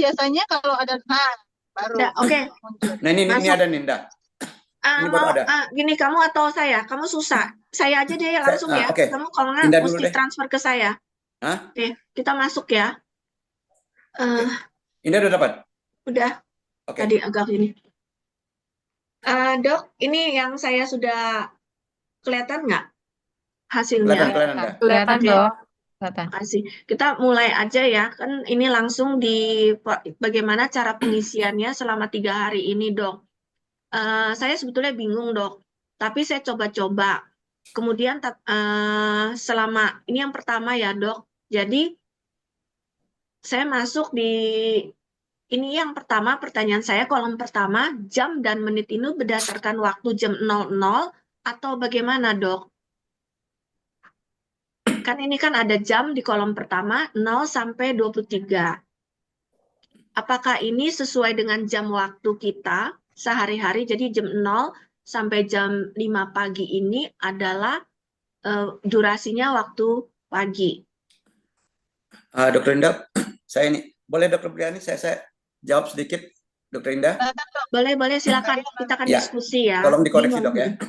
biasanya kalau ada baru Oke. muncul. Nah ini Masuk. ada Ninda. Ini baru ada. Gini, kamu atau saya? Kamu susah. Saya aja deh langsung ya. Oke. Kamu kalau nggak Indah dulu mesti deh. transfer ke saya. Hah? Oke, kita masuk ya. Indah udah dapat? Udah. Oke. Tadi agak ini. Dok, ini yang saya sudah kelihatan nggak hasilnya? Kelihatan, Oke. dok. Kelihatan. Makasih. Kita mulai aja ya. Kan ini langsung di bagaimana cara pengisiannya selama 3 hari ini, dok. Saya sebetulnya bingung, dok. Tapi saya coba-coba. Kemudian selama ini yang pertama ya, dok. Jadi saya masuk di ini yang pertama, pertanyaan saya kolom pertama, jam dan menit ini berdasarkan waktu jam 00 atau bagaimana, dok? Kan ini kan ada jam di kolom pertama 0 sampai 23. Apakah ini sesuai dengan jam waktu kita sehari-hari? Jadi jam 0 sampai jam 5 pagi ini adalah durasinya waktu pagi. Dokter Indah, saya ini boleh Dokter Briani saya jawab sedikit, Dokter Indah? Boleh silakan. Kita akan diskusi ya. Tolong dikoreksi dok ya.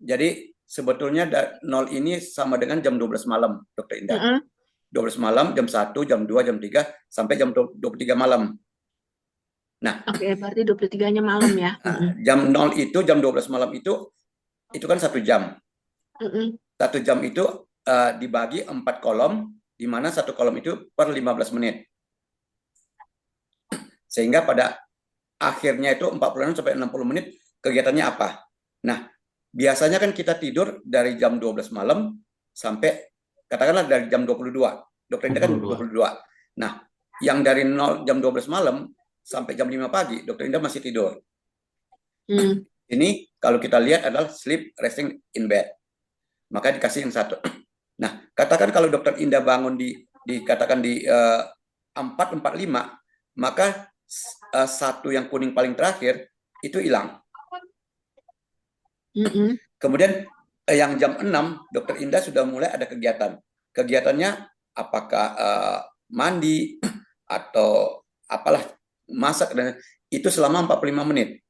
Jadi sebetulnya 0 ini sama dengan jam 12 malam, Dokter Indah. 12 malam, jam 1, jam 2, jam 3, sampai jam 23 malam. Nah, oke, berarti 23-nya malam ya. Jam 0 itu, jam 12 malam itu kan 1 jam. 1 jam itu dibagi 4 kolom, di mana 1 kolom itu per 15 menit. Sehingga pada akhirnya itu 46 sampai 60 menit kegiatannya apa. Nah, biasanya kan kita tidur dari jam 12 malam sampai katakanlah dari jam 22. Dokter Indah kan 22. Nah, yang dari 0 jam 12 malam sampai jam 5 pagi, Dokter Indah masih tidur. Ini kalau kita lihat adalah sleep resting in bed. Maka dikasih yang 1. Nah, katakan kalau Dokter Indah bangun dikatakan di 4:45, maka 1 yang kuning paling terakhir itu hilang. Kemudian yang jam 6, Dokter Indah sudah mulai ada kegiatan. Kegiatannya apakah mandi atau apalah, masak, dan itu selama 45 menit.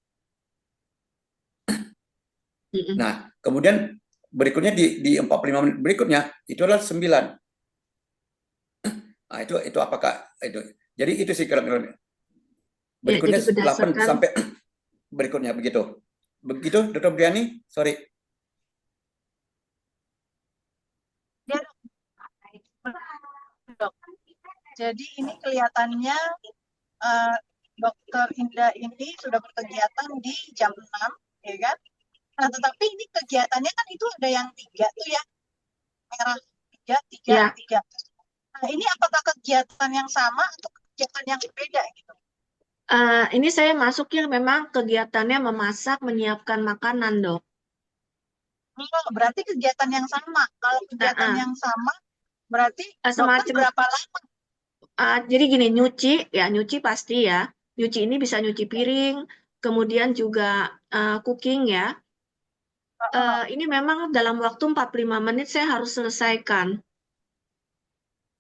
Nah, kemudian berikutnya di 45 menit berikutnya itu adalah 9. Nah, itu apakah itu? Jadi itu sih kira-kira. Berikutnya 8 sampai berikutnya begitu. Begitu, Dr. Briani? Sorry. Ya, dok. Jadi ini kelihatannya Dokter Indah ini sudah berkegiatan di jam 6, ya kan? Nah, tetapi ini kegiatannya kan itu ada yang 3 tuh ya. Merah 3. Nah, ini apakah kegiatan yang sama atau kegiatan yang berbeda gitu? Ini saya masuknya memang kegiatannya memasak, menyiapkan makanan, dok. Berarti kegiatan yang sama. Kalau kegiatan yang sama, berarti dokter berapa lama? Jadi gini, nyuci pasti ya. Nyuci ini bisa nyuci piring, kemudian juga cooking ya. Ini memang dalam waktu 45 menit saya harus selesaikan.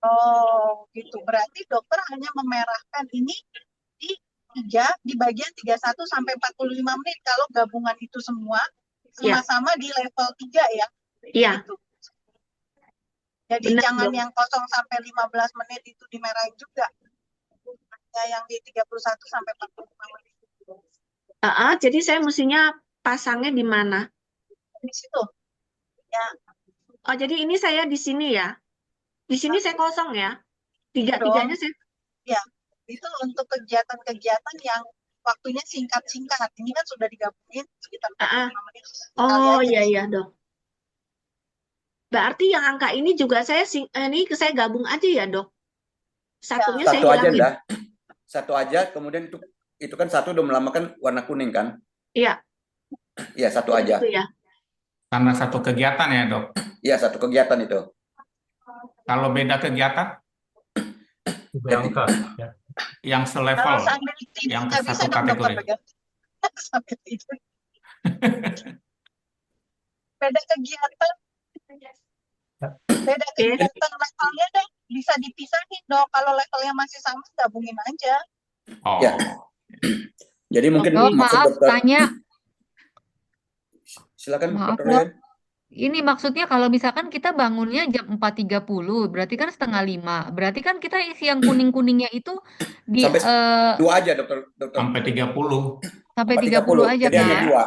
Oh, gitu. Berarti dokter hanya memerahkan ini di bagian 31 sampai 45 menit. Kalau gabungan itu semua sama-sama di level 3 ya. Iya. Gitu. Jadi jangan yang 0 sampai 15 menit itu dimerahin juga. Hanya yang di 31 sampai 45 menit. Jadi saya mestinya pasangnya di mana? Di situ. Ya. Oh, jadi ini saya di sini ya. Di sini saya kosong ya. Tiga-tiganya saya. Ya, itu untuk kegiatan-kegiatan yang waktunya singkat-singkat. Ini kan sudah digabungin sekitar 45 menit. Oh, iya, dok. Berarti yang angka ini juga saya gabung aja ya, dok. Satunya saya hilangin. Aja, satu aja, kemudian itu kan 1 udah melambangkan warna kuning kan? Iya. Iya, 1 aja. Itu ya. Karena 1 kegiatan ya, dok? Iya, 1 kegiatan itu. Kalau beda kegiatan? Yang selevel, yang ke 1 kategori. Beda kegiatan levelnya deh bisa dipisahin dong. Kalau levelnya masih sama, gabungin aja. Ya, Oh, jadi mungkin Dok, maksud maaf dokter, tanya, silakan maaf dokter dok. Rian. Ini maksudnya kalau misalkan kita bangunnya jam 4.30, berarti kan setengah 5. Berarti kan kita isi yang kuning-kuningnya itu di Sampai 2 aja dokter. sampai 30. sampai 30. 30 aja Jadi hanya kan? Iya.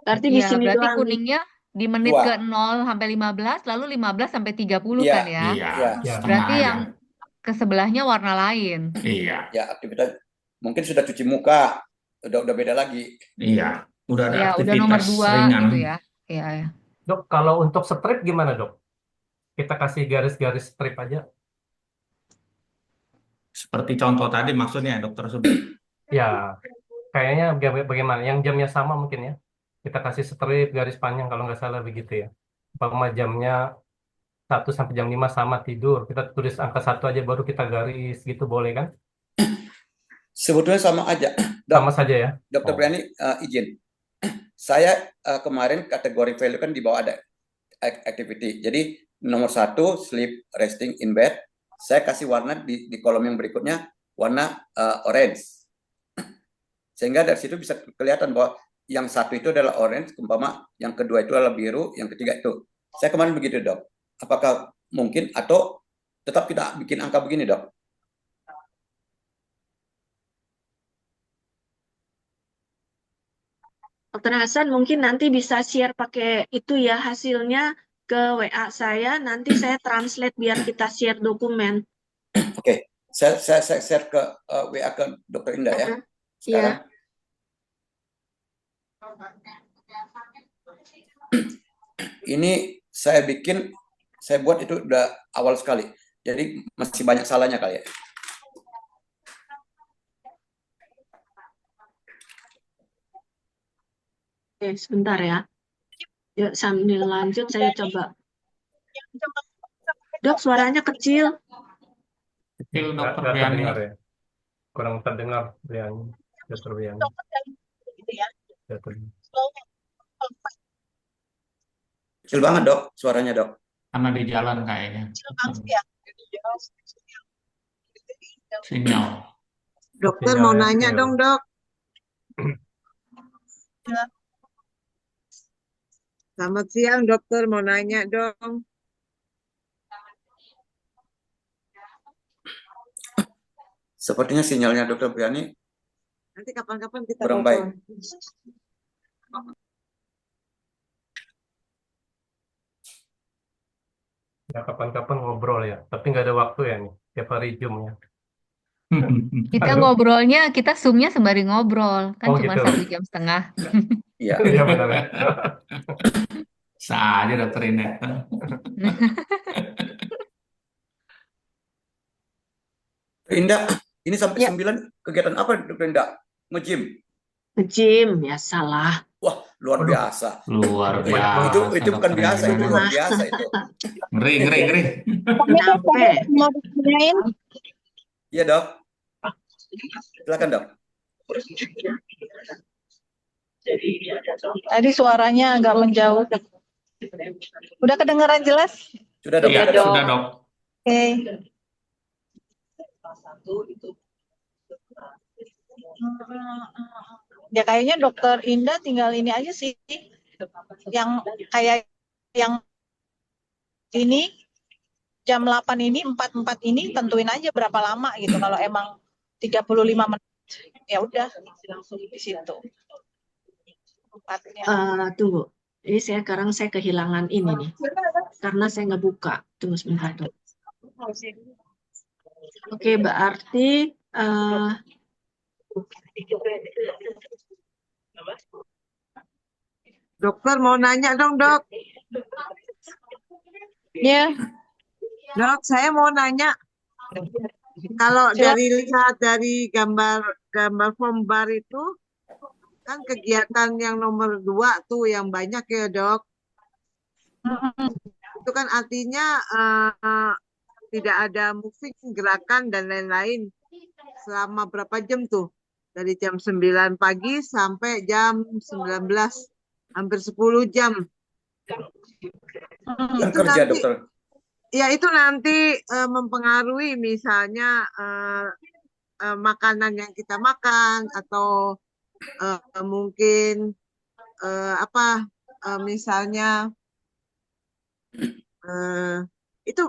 2. Berarti di Iya, sini berarti doang nih. kuningnya di menit 2. ke 0 sampai 15, lalu 15 sampai 30 Iya, kan ya? Iya, iya, Ya, setengah Berarti aja. yang ke sebelahnya warna lain. Iya, ya aktivitas mungkin sudah cuci muka, udah beda lagi. iya. Udah ada Ya, udah nomor aktivitas 2 ringan. gitu ya. Iya, ya. Dok, kalau untuk strip gimana, Dok? Kita kasih garis-garis strip aja. Seperti contoh tadi maksudnya, Dokter Subli. Ya, kayaknya bagaimana? Yang jamnya sama mungkin ya. Kita kasih strip garis panjang kalau nggak salah begitu ya. Umpama jamnya 1 sampai jam 5 sama tidur. Kita tulis angka 1 aja baru kita garis gitu boleh kan? Sebetulnya sama aja. Sama saja ya. Dokter Oh. Briani izin. Saya kemarin kategori value kan di bawah ada activity. Jadi nomor 1 sleep resting in bed. Saya kasih warna di kolom yang berikutnya warna orange. Sehingga dari situ bisa kelihatan bahwa yang 1 itu adalah orange, umpama yang kedua itu adalah biru, yang ketiga itu. Saya kemarin begitu, Dok. Apakah mungkin atau tetap kita bikin angka begini, Dok? Dokter Hasan mungkin nanti bisa share pakai itu ya hasilnya ke WA saya. Nanti saya translate biar kita share dokumen. Oke. Saya share ke WA ke Dokter Indah ya. Sekarang. Ini saya buat itu udah awal sekali. Jadi masih banyak salahnya kali ya. Oke, sebentar ya. Yuk sambil lanjut saya coba. Dok, suaranya kecil. Kecil, Dokter Nggak Briani. terdengar ya. Kurang terdengar Briani. Dokter Briani. Gitu ya. Nggak terdengar. Kecil banget, Dok, suaranya, Dok. Karena di jalan kayaknya. Kecil banget ya. Sinyal. Dokter Sinyal mau ya, nanya sinyal. dong, Dok. Selamat siang, dokter. Mau nanya dong. Sepertinya sinyalnya Dokter Briani Nanti kapan-kapan kita kurang telepon. baik. Ya, kapan-kapan ngobrol ya. Tapi nggak ada waktu ya nih. Tiap hari Zoom ya. Kita Aduh. ngobrolnya, kita Zoom-nya sembari ngobrol. Kan Oh, cuma gitu. 1,5 jam. Iya. Iya benar ya. Sah aja Dokter Indah. Indah, ini sampai Ya. 9 kegiatan apa, Dokter Indah? Nge-gym. Nge-gym, ya salah. Wah, luar Aduh. biasa. Luar Banyak biasa. banget. Itu bukan Dokter biasa, itu Indah. luar biasa itu. Ngeri. Nyampe. Mau ditanyain? Iya, Dok. Silakan, Dok. Tadi suaranya agak menjauh. Udah kedengaran jelas? Sudah, Dok. Iya, Dok. sudah, Dok. Oke. Ya kayaknya Dokter Indah tinggal ini aja sih. Yang kayak yang ini jam 8 ini 44 ini tentuin aja berapa lama gitu. Kalau emang 35 menit ya udah langsung di situ. Tempatnya. Tunggu. Ini sekarang saya kehilangan ini nih. Karena saya nggak buka. Tunggu sebentar, Dok. Oke, berarti Dokter mau nanya dong, Dok. Ya. Dok, saya mau nanya. Kalau lihat dari gambar form bar itu, kan kegiatan yang nomor 2 tuh yang banyak ya, Dok. Itu kan artinya tidak ada moving, gerakan, dan lain-lain. Selama berapa jam tuh? Dari jam 9 pagi sampai jam 19. Hampir 10 jam. Kan kerja, Dokter. Ya, itu nanti mempengaruhi misalnya makanan yang kita makan atau mungkin misalnya itu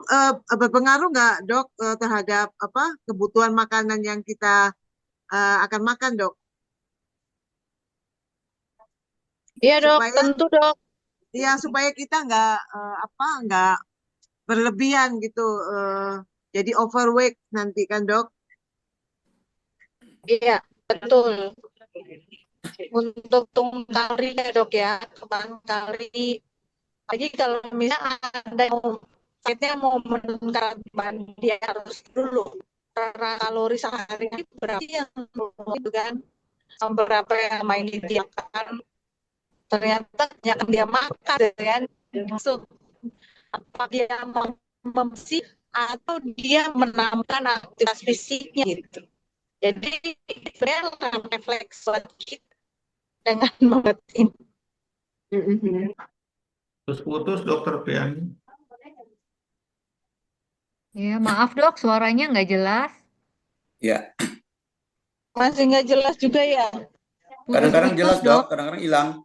berpengaruh nggak dok terhadap kebutuhan makanan yang kita akan makan dok? Iya dok, Supaya tentu dok. ya supaya kita nggak berlebihan gitu, jadi overweight nanti kan dok? Iya, betul. Untuk tungkari ya dok ya, kebahan kari. Lagi kalau misalnya ada yang sakitnya mau menurunkan beban, dia harus dulu karena kalori sehari berapa yang itu kan, berapa yang main didiakan. Ternyata yang dia makan kan, so, apa dia membersih atau dia menambahkan aktivitas fisiknya gitu. Jadi sebenarnya refleks kita dengan membetin. Terus putus dokter Priani. Ya, maaf dok, suaranya nggak jelas. Ya, Masih nggak jelas juga ya. kadang-kadang jelas Putus-putus dok, kadang-kadang hilang.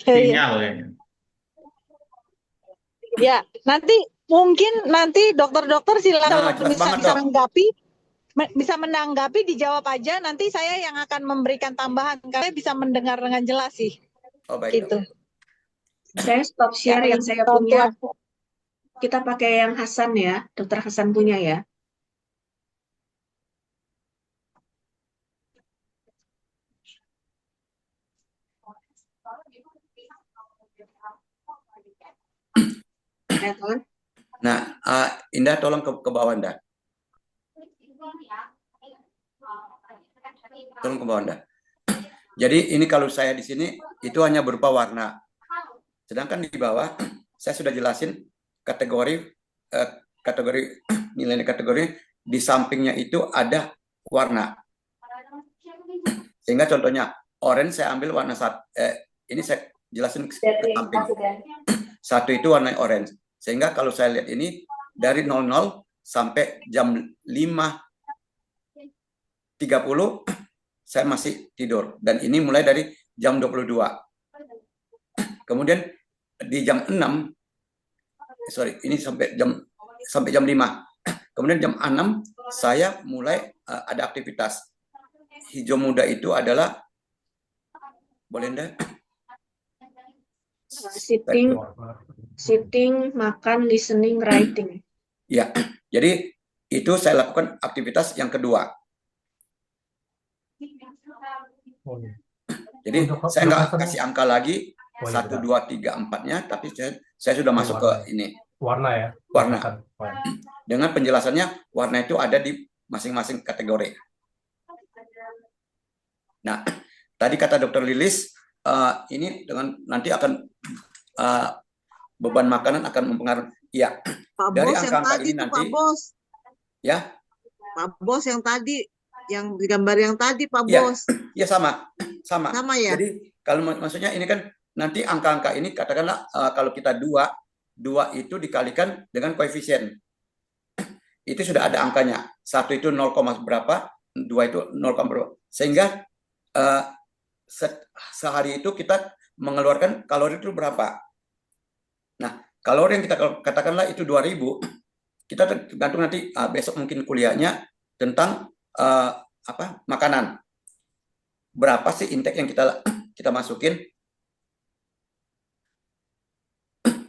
Sinyal ya. Ya, nanti mungkin nanti dokter-dokter silakan Jelas banget dok. bisa menanggapi, dijawab aja. Nanti saya yang akan memberikan tambahan karena saya bisa mendengar dengan jelas sih. Oh baik Gitu. dok. Saya stop share yang saya punya. Kita pakai yang Hasan ya, Dokter Hasan punya ya. Ya, kan? Nah, Indah tolong ke bawah Indah. Tolong ke bawah Indah. Jadi ini kalau saya di sini itu hanya berupa warna. Sedangkan di bawah saya sudah jelasin kategori nilai kategori, di sampingnya itu ada warna. Sehingga contohnya orange saya ambil warna ini saya jelasin ke samping. Satu itu warna orange. Sehingga kalau saya lihat ini dari 00 sampai jam 5.30 saya masih tidur, dan ini mulai dari jam 22. Kemudian di jam 6, ini sampai jam 5. Kemudian jam 6 saya mulai ada aktivitas. Hijau muda itu adalah, boleh enggak? Sitting, makan, listening, writing. Ya, jadi itu saya lakukan aktivitas yang kedua. Jadi saya nggak kasih angka lagi 1, 2, 3, 4-nya, tapi saya sudah masuk ke ini. Warna ya? Warna. Dengan penjelasannya, warna itu ada di masing-masing kategori. Nah, tadi kata Dokter Lilis, ini dengan nanti akan beban makanan akan mempengaruhi. Ya, Pak dari Bos angka-angka ini tuh, nanti. Pak Bos. Ya. Pak Bos yang tadi, yang gambar yang tadi, Pak Ya, Bos. ya sama. Sama ya. Jadi kalau maksudnya ini kan nanti angka-angka ini katakanlah kalau kita 2 itu dikalikan dengan koefisien. Itu sudah ada angkanya. 1 itu 0, berapa, 2 itu 0, berapa. Sehingga sehari itu kita mengeluarkan kalori itu berapa. Nah, kalori yang kita katakanlah itu 2000, kita tergantung nanti besok mungkin kuliahnya tentang makanan. Berapa sih intake yang kita masukin?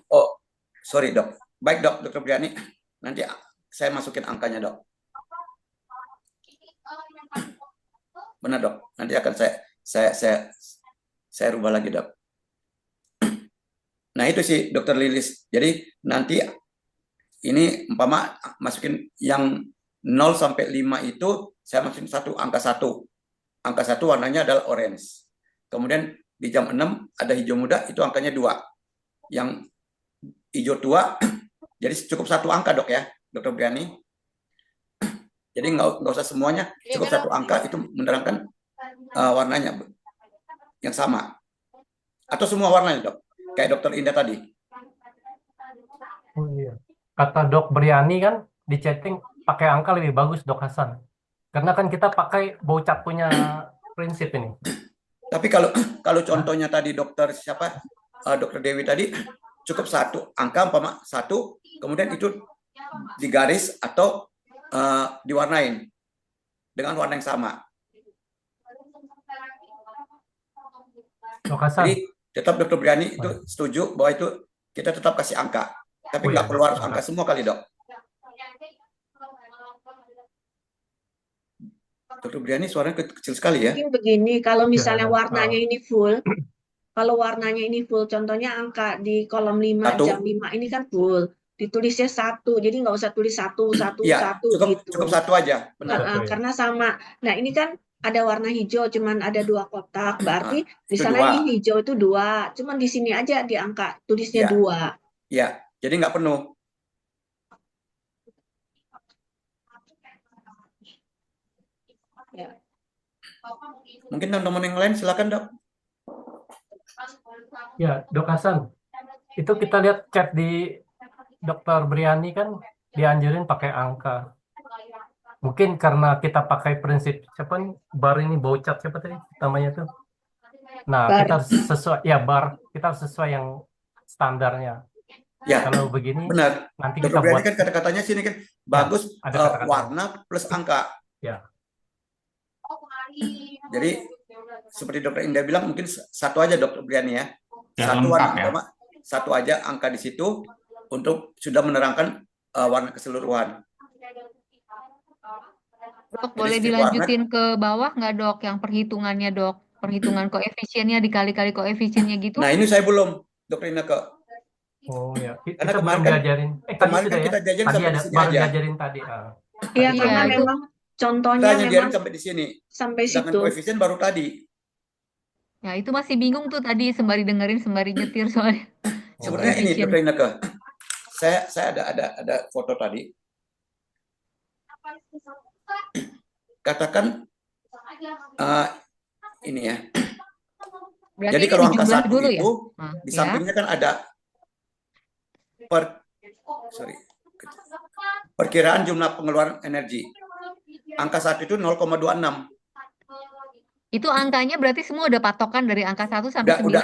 Oh, sorry dok. Baik dok, Dokter Priani. Nanti saya masukin angkanya dok. Benar dok. Nanti akan saya rubah lagi dok. Nah itu sih Dokter Lilis. Jadi nanti ini umpama masukin yang 0 sampai 5 itu saya masukin angka 1. Angka 1 warnanya adalah orange. Kemudian di jam 6 ada hijau muda, itu angkanya 2. Yang hijau tua, jadi cukup 1 angka dok ya, Dokter Briani. Jadi nggak usah semuanya, cukup 1 angka itu menerangkan warnanya yang sama. Atau semua warnanya dok, kayak Dokter Indah tadi. Oh iya. Kata Dok Briani kan di chatting pakai angka lebih bagus Dok Hasan. Karena kan kita pakai Bocap punya prinsip ini. Tapi kalau contohnya tadi dokter siapa, dokter Dewi tadi, cukup satu angka umpama satu, kemudian itu digaris atau diwarnain dengan warna yang sama. Jadi tetap dokter Briani itu setuju bahwa itu kita tetap kasih angka, tapi nggak perlu harus angka semua kali, dok. Dokter Briani suaranya kecil sekali ya. Mungkin begini, kalau misalnya warnanya ini full, kalau warnanya ini full, contohnya angka di kolom 5 jam 5 ini kan full, ditulisnya 1, jadi nggak usah tulis 1, 1, Ya, 1 gitu. cukup 1 aja, benar. Karena sama. Nah, ini kan ada warna hijau, cuman ada 2 kotak, berarti misalnya 2. ini hijau itu 2, cuman di sini aja di angka tulisnya 2. Ya, jadi nggak penuh. Ya. Mungkin teman-teman yang lain silakan, dok. Ya, Dok Hasan, itu kita lihat chat di Dokter Briani kan dianjurin pakai angka. Mungkin karena kita pakai prinsip siapa nih, bar ini Bocap siapa tadi namanya tuh. Nah, kita harus sesuai kita harus sesuai yang standarnya. Ya, kalau begini benar. nanti Dokter kita Briani buat kan kata-katanya sini kan bagus, ada kata-kata. warna plus angka. Ya. Jadi seperti Dokter Indah bilang mungkin satu aja Dokter Briani ya. Satu lengkap, warna satu aja angka di situ untuk sudah menerangkan warna keseluruhan. Dok, boleh dilanjutin ke bawah nggak, Dok? Yang perhitungannya, Dok. Perhitungan koefisiennya dikali-kali koefisiennya gitu. Nah, ini saya belum, Dokter Indah, Oh ya, karena kita kemarin belum kan diajarin. kemarin Tadi kan sudah kita diajarin Tadi sampai ada di sini baru aja. diajarin tadi. Iya, Iya, karena itu memang contohnya Kita hanya memang diajarin sampai di sini. sampai Sedangkan situ. koefisien baru tadi. ya itu masih bingung tuh tadi sembari dengerin sembari nyetir soalnya. Sebenarnya ini Koefisien. Dokter Indah, saya ada foto tadi. Katakan ini ya. Berarti Jadi ini kalau angka dijumlah 1 dulu itu ya? di sampingnya kan ada perkiraan jumlah pengeluaran energi. Angka 1 itu 0,26. Itu angkanya berarti semua udah patokan dari angka 1 sampai 9 udah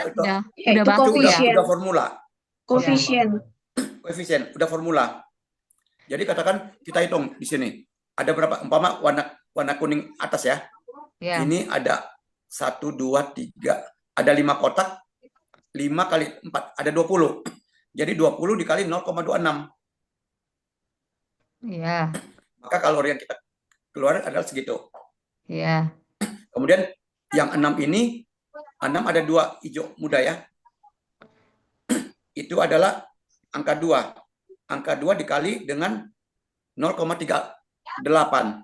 itu baku ya? Udah formula. Koefisien. Udah formula. Jadi katakan kita hitung di sini. Ada berapa? Umpama warna kuning atas ya. Ya. Ini ada 1, 2, 3. Ada 5 kotak. 5 kali 4 ada 20. Jadi 20 dikali 0,26. Iya. Maka kalori yang kita keluarin adalah segitu. Iya. Kemudian yang 6 ini, 6 ada 2 hijau muda ya. Itu adalah angka 2. Angka 2 dikali dengan 0,38.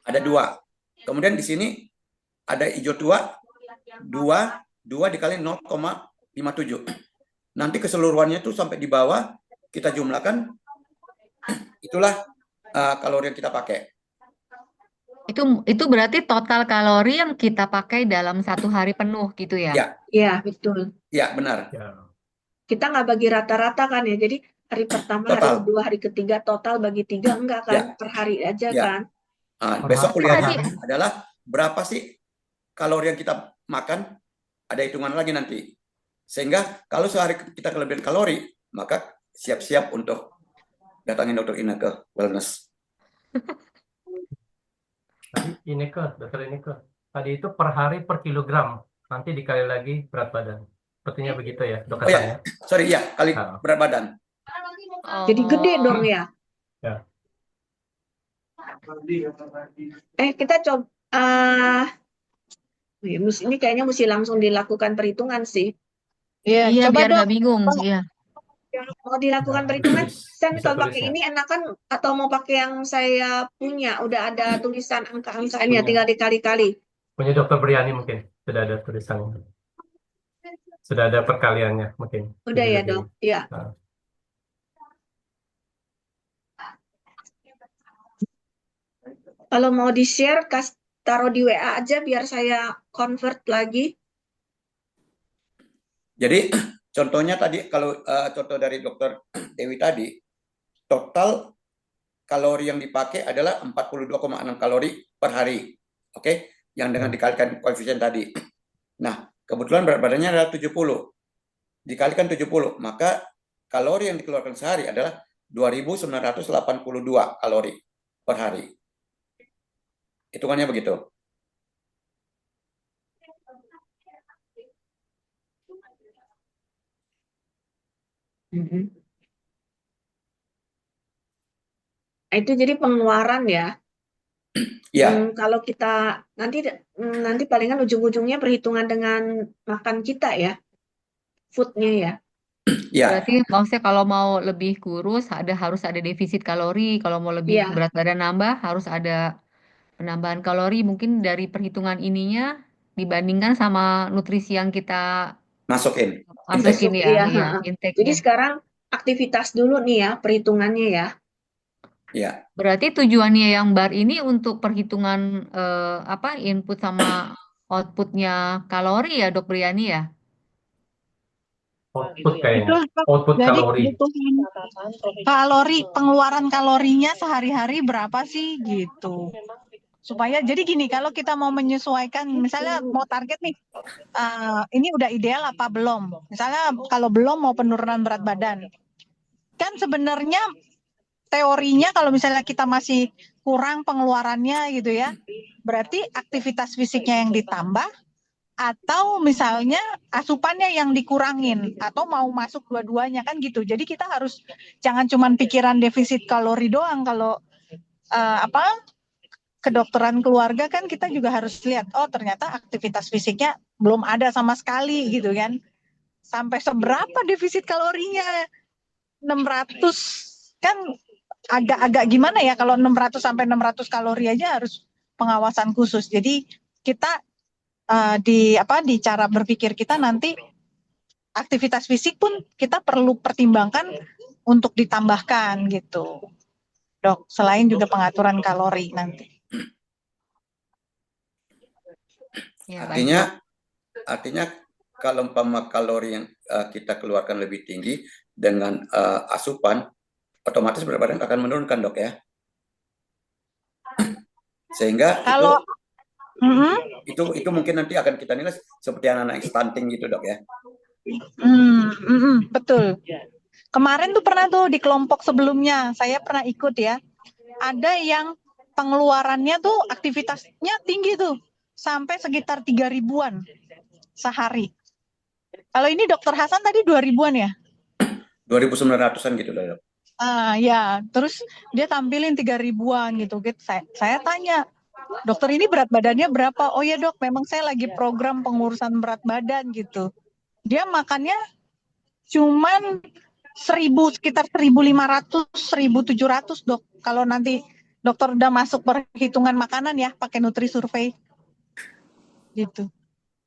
Ada 2. Kemudian di sini ada hijau tua, 2 dikali 0,57. Nanti keseluruhannya itu sampai di bawah, kita jumlahkan, itulah kalori yang kita pakai. Itu berarti total kalori yang kita pakai dalam 1 hari penuh gitu ya? Iya, betul. Ya, benar. Kita nggak bagi rata-rata kan ya, jadi hari pertama, Total. hari kedua, hari ketiga total bagi 3 enggak kan, per hari aja kan. Besok kuliahnya adalah berapa sih kalori yang kita makan, ada hitungan lagi nanti. Sehingga kalau sehari kita kelebihan kalori, maka siap-siap untuk datangin Dokter Ina ke wellness. Dokter Ineke, tadi itu per hari per kilogram, nanti dikali lagi berat badan. Sepertinya begitu ya, Dok Hasan ya? Sorry, ya, kali berat badan. Jadi gede dong ya. Kita coba, ini kayaknya mesti langsung dilakukan perhitungan sih. Iya, coba biar dong. nggak bingung. Iya. Mau dilakukan perhitungan, kalau pakai ini enakan atau mau pakai yang saya punya, udah ada tulisan angka-angkanya, tinggal dikali-kali. Punya Dokter Briani mungkin, sudah ada tulisannya. Sudah ada perkaliannya mungkin. Udah ya, Dok? Iya. Kalau mau di-share, taruh di WA aja biar saya convert lagi. Jadi contohnya tadi, kalau contoh dari Dokter Dewi tadi, total kalori yang dipakai adalah 42,6 kalori per hari. Oke, yang dengan dikalikan koefisien tadi. Nah, kebetulan berat badannya adalah 70. Dikalikan 70, maka kalori yang dikeluarkan sehari adalah 2.982 kalori per hari. Hitungannya begitu. Itu jadi pengeluaran ya. Ya, Kalau kita nanti palingan ujung-ujungnya perhitungan dengan makan kita ya, foodnya ya. ya. Berarti maksudnya kalau mau lebih kurus harus ada defisit kalori, kalau mau lebih Iya, berat badan nambah harus ada penambahan kalori mungkin dari perhitungan ininya dibandingkan sama nutrisi yang kita Masukin. masukin Intake. ya, iya. ya Jadi intake-nya. sekarang aktivitas dulu nih ya, perhitungannya ya. Ya. Berarti tujuannya yang bar ini untuk perhitungan input sama outputnya kalori ya, Dok Briani ya? Output Itu kayaknya. Output jadi kalori. kebutuhan kalori, pengeluaran kalorinya sehari-hari berapa sih gitu. Supaya jadi gini, kalau kita mau menyesuaikan, misalnya mau target nih, ini udah ideal apa belum? Misalnya kalau belum mau penurunan berat badan, kan sebenarnya teorinya kalau misalnya kita masih kurang pengeluarannya gitu ya, berarti aktivitas fisiknya yang ditambah atau misalnya asupannya yang dikurangin atau mau masuk dua-duanya kan gitu. Jadi kita harus jangan cuman pikiran defisit kalori doang. Kalau kedokteran keluarga kan kita juga harus lihat, oh ternyata aktivitas fisiknya belum ada sama sekali gitu kan. Sampai seberapa defisit kalorinya? 600 kan agak-agak gimana ya, kalau 600 sampai 600 kalori aja harus pengawasan khusus. Jadi kita di cara berpikir kita nanti aktivitas fisik pun kita perlu pertimbangkan untuk ditambahkan gitu, Dok. Selain juga pengaturan kalori nanti. Ya, baik, Dok. Artinya kalau umpama kalori yang kita keluarkan lebih tinggi dengan asupan, otomatis berat badan akan menurunkan, Dok ya. Sehingga Kalau itu mungkin nanti akan kita nilai seperti anak-anak stunting gitu, Dok ya. Betul. Kemarin tuh pernah tuh di kelompok sebelumnya saya pernah ikut ya. Ada yang pengeluarannya tuh aktivitasnya tinggi tuh sampai sekitar 3.000-an sehari. Kalau ini Dokter Hasan tadi 2.000-an ya? 2.900-an gitu, Dok. Ya, terus dia tampilin 3.000-an gitu. Saya tanya, dokter ini berat badannya berapa? Oh ya dok, memang saya lagi program pengurusan berat badan gitu. Dia makannya cuman sekitar 1.500, 1.700 dok. Kalau nanti dokter udah masuk perhitungan makanan ya, pakai Nutri-Survey gitu.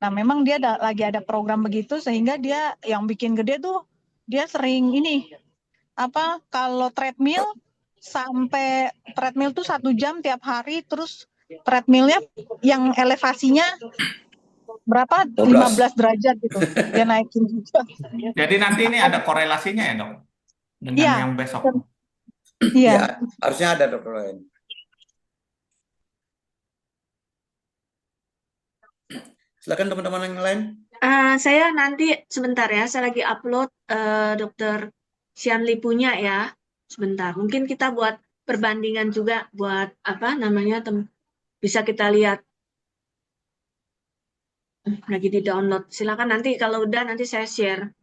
Nah memang dia lagi ada program begitu, sehingga dia yang bikin gede tuh, dia sering ini, kalau treadmill sampai treadmill tuh 1 jam tiap hari, terus treadmillnya yang elevasinya berapa? 15 derajat gitu. Dia naikin juga. Jadi nanti ini ada korelasinya ya, Dok? Dengan Iya. yang besok. Iya. Ya, harusnya ada, Dokter lain. Silakan teman-teman yang lain. Saya nanti sebentar ya, saya lagi upload Dokter Sianli punya ya, sebentar. Mungkin kita buat perbandingan juga, buat bisa kita lihat. Lagi di download. Silakan nanti kalau udah nanti saya share.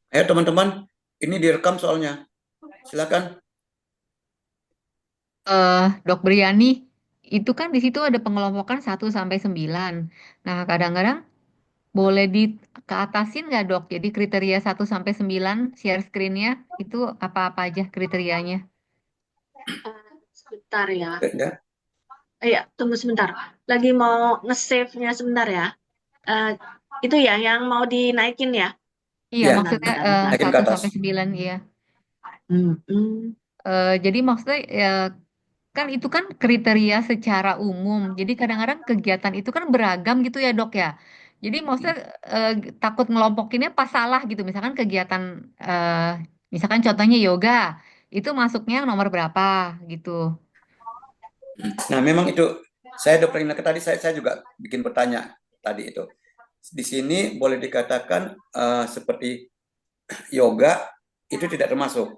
Ayo teman-teman, ini direkam soalnya. Silakan. Dok Briani, itu kan di situ ada pengelompokan 1 sampai 9. Nah, kadang-kadang boleh keatasin nggak, Dok? Jadi kriteria 1 sampai 9 share screen-nya itu apa-apa aja kriterianya? Sebentar ya. Ya. Iya, tunggu sebentar. Lagi mau nge-save-nya sebentar ya. Itu ya yang mau dinaikin ya? Iya, Ya, maksudnya naikin ke 1 atas. sampai 9, iya. Hmm. Jadi maksudnya kan itu kan kriteria secara umum. Jadi kadang-kadang kegiatan itu kan beragam gitu ya dok ya. Jadi maksudnya takut ngelompokinnya pas salah gitu. Misalkan kegiatan, misalkan contohnya yoga. itu masuknya nomor berapa gitu. Nah, memang itu saya dokter Ineke tadi saya juga bikin bertanya tadi itu. Di sini boleh dikatakan seperti yoga itu tidak termasuk,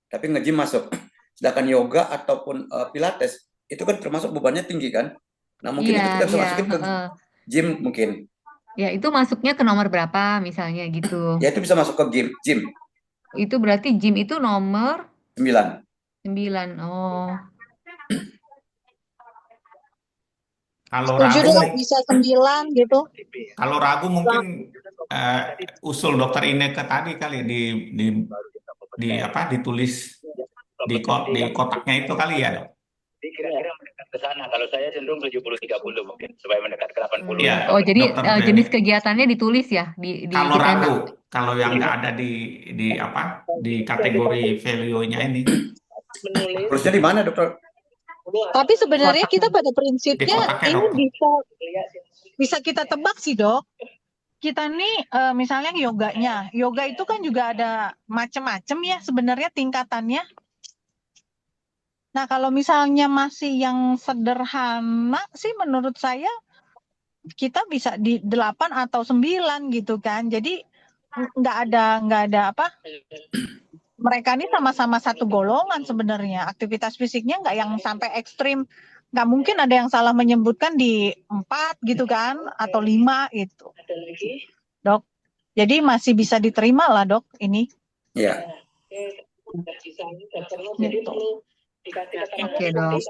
tapi nge-gym masuk. Sedangkan yoga ataupun pilates itu kan termasuk bebannya tinggi kan. Nah, mungkin Iya, itu kita bisa iya, masukin ke heeh. gym mungkin. Ya, itu masuknya ke nomor berapa misalnya gitu. Ya itu bisa masuk ke gym Itu berarti gym itu nomor 9. 9. Oh. Kalau Setuju ragu, dok, bisa 9 gitu. kalau ragu mungkin eh, usul dokter Ineke tadi kali di apa ditulis di kotaknya itu kali ya, Dok. Kira-kira mendekat ke sana. Kalau saya cenderung 70-30 mungkin supaya mendekat ke 80. Iya, Oh, jadi dokter Briani. jenis kegiatannya ditulis ya Kalau ditembak. ragu, kalau yang nggak ada di apa di kategori value-nya ini Terusnya di mana, dokter? Tapi sebenarnya Kotak. kita pada di prinsipnya kotaknya, ini dokter. bisa kita tebak sih dok. Kita nih misalnya yoga itu kan juga ada macam-macam ya sebenarnya tingkatannya. Nah kalau misalnya masih yang sederhana sih menurut saya kita bisa di 8 atau 9 gitu kan. Jadi nggak ada apa, mereka ini sama-sama satu golongan sebenarnya. Aktivitas fisiknya nggak yang sampai ekstrim. Nggak mungkin ada yang salah menyebutkan di 4 gitu kan, atau 5 gitu. Dok, jadi masih bisa diterima lah dok ini. Ya. Gitu. Oke, Dok.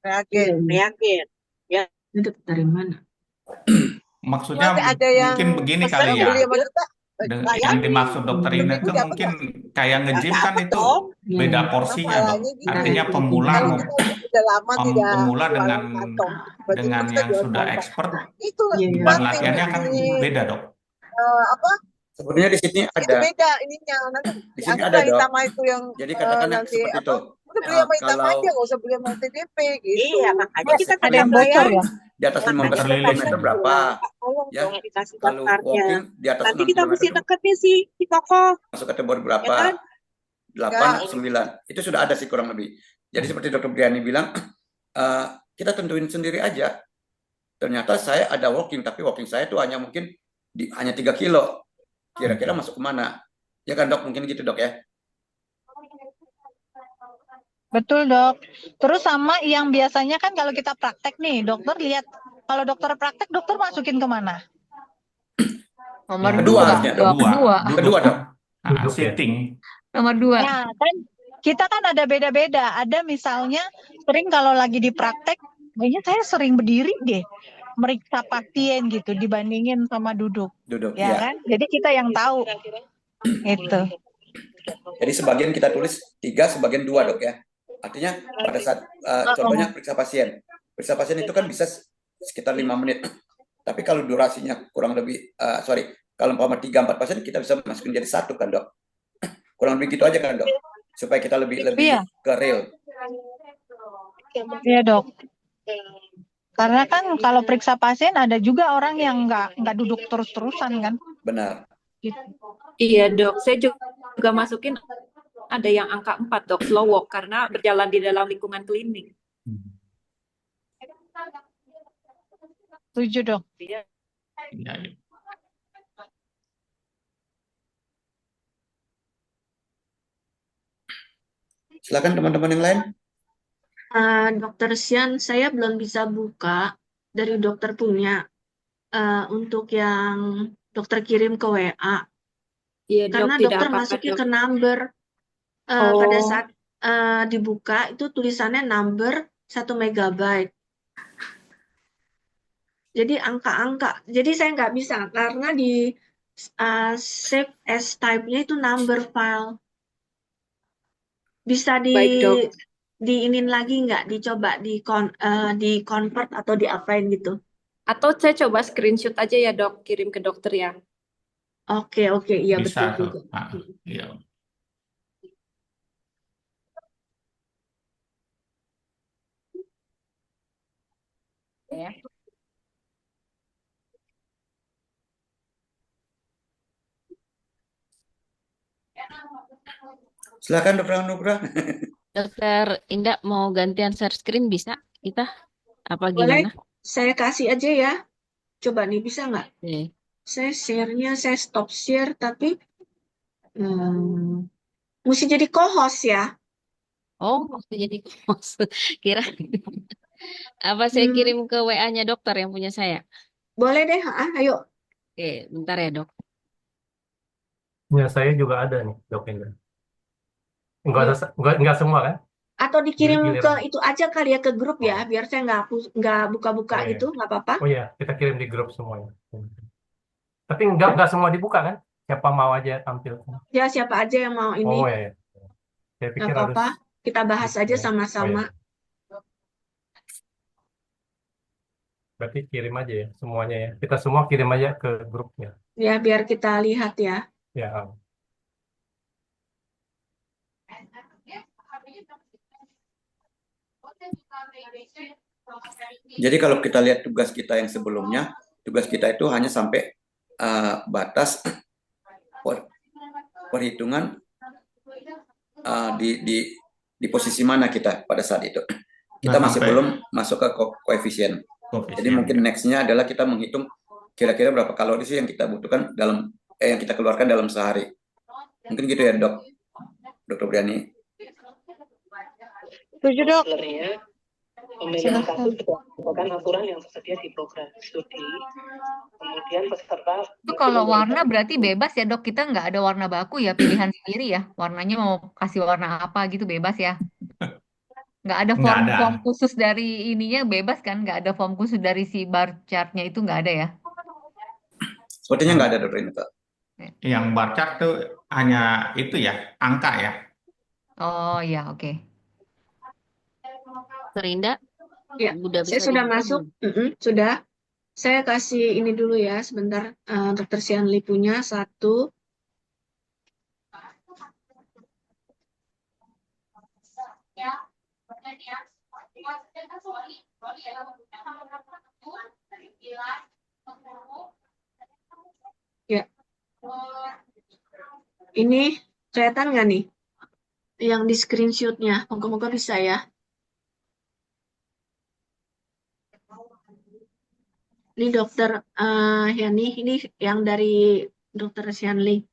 Yakin. Ya. Itu dari mana? Maksudnya Nanti ada yang mungkin begini pesan kali ya. beli sama kita. Yang dimaksud dokter Ineke Dapat mungkin kayak Nggak nge-gym kan dapat itu dong. beda Ya, porsinya, Dok. Masalahnya gitu. Artinya pemula Kalau kita udah lama tidak pemula jualan dengan kantong, tiba-tiba dengan kita yang jual sudah kantong. expert Itu Iya, iya. beban penting latihannya kan di beda, Dok. apa? Sebenarnya di sini Itu ada, beda ininya. Nanti di sini anggap ada, lah Dok. Itama itu yang Jadi katakanlah nanti seperti apa? itu. Udah beli sama Itama Kalau aja, nggak usah beli sama TDP gitu. Iya, makanya kita Ada yang bocor ya? di atas 15 Dokter Lilis. km berapa? tolong Ya. dong dikasih Kalau daftarnya. walking di atas Nanti 6 kita km mesti itu dekatnya sih di toko, masuk kategori ya berapa? kan? 8, 9. Itu sudah ada sih kurang lebih. Jadi seperti Dokter Briani bilang, kita tentuin sendiri aja. Ternyata saya ada walking, tapi walking saya tuh hanya mungkin hanya 3 kilo. Kira-kira masuk kemana? Ya kan dok, mungkin gitu dok ya. Betul dok. Terus sama yang biasanya kan kalau kita praktek nih, dokter lihat kalau dokter praktek, dokter masukin kemana? Nomor Ya, Kedua dua, harusnya, Dok. Dua. Dua. Duduk, Kedua kan? dok. Duduk ya. Sitting. Nomor 2. Nah kan kita kan ada beda-beda. Ada misalnya sering kalau lagi di praktek, kayaknya saya sering berdiri deh meriksa pasien gitu dibandingin sama duduk. Duduk, Ya ya. kan? Jadi kita yang tahu. Itu. Jadi sebagian kita tulis 3, sebagian 2 dok ya. Artinya pada saat contohnya periksa pasien. Periksa pasien itu kan bisa sekitar 5 menit. Tapi kalau durasinya kurang lebih, kalau umpama 3-4 pasien kita bisa masukin jadi 1 kan dok. Kurang lebih gitu aja kan dok. Supaya kita lebih Iya. ke real. Iya dok. Karena kan kalau periksa pasien ada juga orang yang nggak duduk terus-terusan kan. Benar. Iya dok, saya juga masukin ada yang angka 4 dok, slow walk karena berjalan di dalam lingkungan klinik. Setuju dok. Ya, ya. Silakan teman-teman yang lain. Dokter Sian, saya belum bisa buka dari dokter punya untuk yang dokter kirim ke WA. Iya dok, Karena tidak dokter apa-apa masuknya dok. ke number. Pada saat dibuka itu tulisannya number 1 megabyte. Jadi angka-angka. Jadi saya nggak bisa karena di save as type-nya itu number file. Bisa Baik dok. diinin lagi nggak? Dicoba di convert atau diapain gitu? Atau saya coba screenshot aja ya dok, kirim ke dokter ya. Oke, iya Bisa betul tuh. juga. Iya. Ya. Silakan Dokter Anugrah. Dokter Indah mau gantian share screen bisa kita? Apa Boleh, gimana? saya kasih aja ya. Coba nih, bisa nggak? Oke. Saya share-nya, saya stop share, tapi mesti jadi co-host ya. Oh, waktu jadi host. Kira apa saya Hmm, kirim ke WA-nya dokter yang punya saya? boleh deh, ayo. Oke, bentar ya dok. Ya, saya juga ada nih, Dok Indah. Ayo. Enggak semua kan? Atau dikirim ke Giliran. itu aja kali ya, ke grup ya, Oh, biar saya nggak buka-buka oh iya. gitu, nggak apa-apa. Oh iya, kita kirim di grup semuanya. Tapi enggak semua dibuka kan? Siapa mau aja tampil. Ya, siapa aja yang mau ini, Oh iya. Saya nggak pikir harus apa-apa. Kita bahas aja oh sama-sama. iya. Berarti kirim aja ya semuanya ya. Kita semua kirim aja ke grupnya. Ya, biar kita lihat ya. Ya. Jadi kalau kita lihat tugas kita yang sebelumnya, tugas kita itu hanya sampai batas perhitungan di posisi mana kita pada saat itu. Kita Nah, masih sampai belum masuk ke koefisien. Jadi mungkin nextnya adalah kita menghitung kira-kira berapa kalori sih yang kita butuhkan yang kita keluarkan dalam sehari. Mungkin gitu ya dok, Dokter Briani. Setuju dok. Pemilihan kasus berdasarkan aturan yang tersedia di program studi. Kemudian peserta Itu kalau warna berarti bebas ya dok, kita nggak ada warna baku ya, pilihan sendiri ya. Warnanya mau kasih warna apa gitu bebas ya. Nggak ada nggak ada. form khusus dari ininya, bebas kan? Nggak ada form khusus dari si bar chartnya itu nggak ada ya. Sepertinya nggak ada Dokter Indah. Yang bar chart tuh hanya itu ya, angka ya. Oh ya, oke. Serinda, Ya, udah saya bisa sudah dibuka masuk. belum? Sudah. Saya kasih ini dulu ya, sebentar. Dokter Sianli punya satu. Ya. Ini kelihatan nggak nih? Yang di screenshot-nya. Moga-moga bisa ya. Ini Dokter Yani, ini yang dari Dokter Sianli.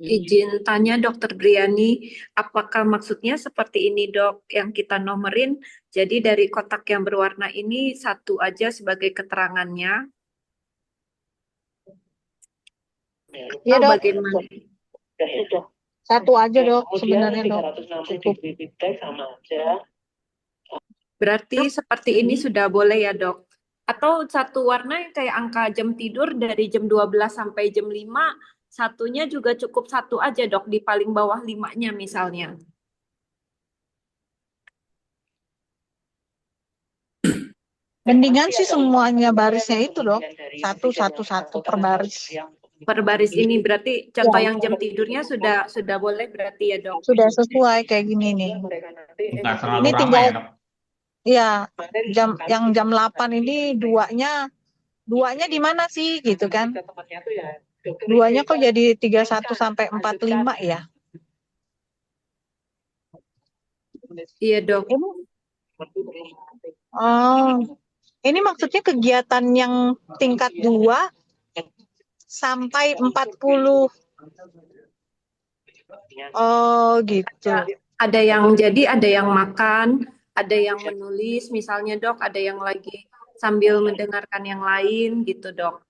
Izin tanya Dokter Briani, apakah maksudnya seperti ini dok yang kita nomerin? Jadi dari kotak yang berwarna ini satu aja sebagai keterangannya? Iya Atau dok. bagaimana? Sudah. Satu aja dok Kemudian sebenarnya dok. 360 Cukup. degree feedback sama aja. Berarti seperti ini sudah boleh ya dok? Atau satu warna yang kayak angka jam tidur dari jam 12 sampai jam 5, satunya juga cukup satu aja dok, di paling bawah 5-nya misalnya. Mendingan sih semuanya barisnya itu dok. Satu per baris. Per baris ini berarti contoh Ya. yang jam tidurnya sudah boleh berarti ya dok? Sudah sesuai kayak gini nih. Nggak terlalu Ini ramai tinggal ya dok. ya yang jam 8 ini duanya di mana sih gitu kan? Duanya kok jadi 31 sampai 45 ya? Iya dok. Oh, ini maksudnya kegiatan yang tingkat 2 sampai 40. Oh, gitu. Ada yang jadi, ada yang makan, ada yang menulis misalnya dok, ada yang lagi sambil mendengarkan yang lain gitu dok.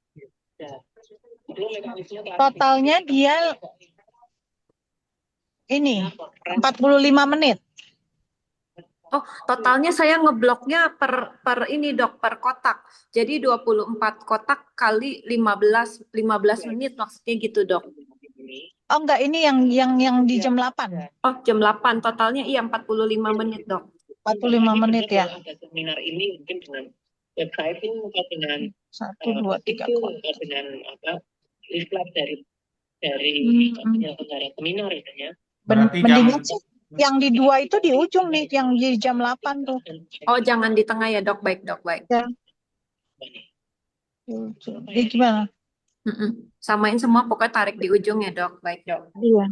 Totalnya dia ini 45 menit. Oh, totalnya saya ngebloknya per ini dok, per kotak. Jadi 24 kotak kali 15 menit maksudnya gitu dok. Oh enggak, ini yang di jam 8. Oh, jam 8 totalnya iya 45 menit dok. 45 menit ya. Ada seminar ini mungkin dengan website atau dengan 1 2 3 atau dengan iklan dari penyelenggara seminar itu ya. Berarti Mendingan sih yang di 2 itu di ujung nih, yang di jam 8 tuh. Oh, jangan di tengah ya dok, baik dok, baik. Ya. Jadi gimana? Samain semua, pokoknya tarik di ujung ya dok. Baik dok. Iya.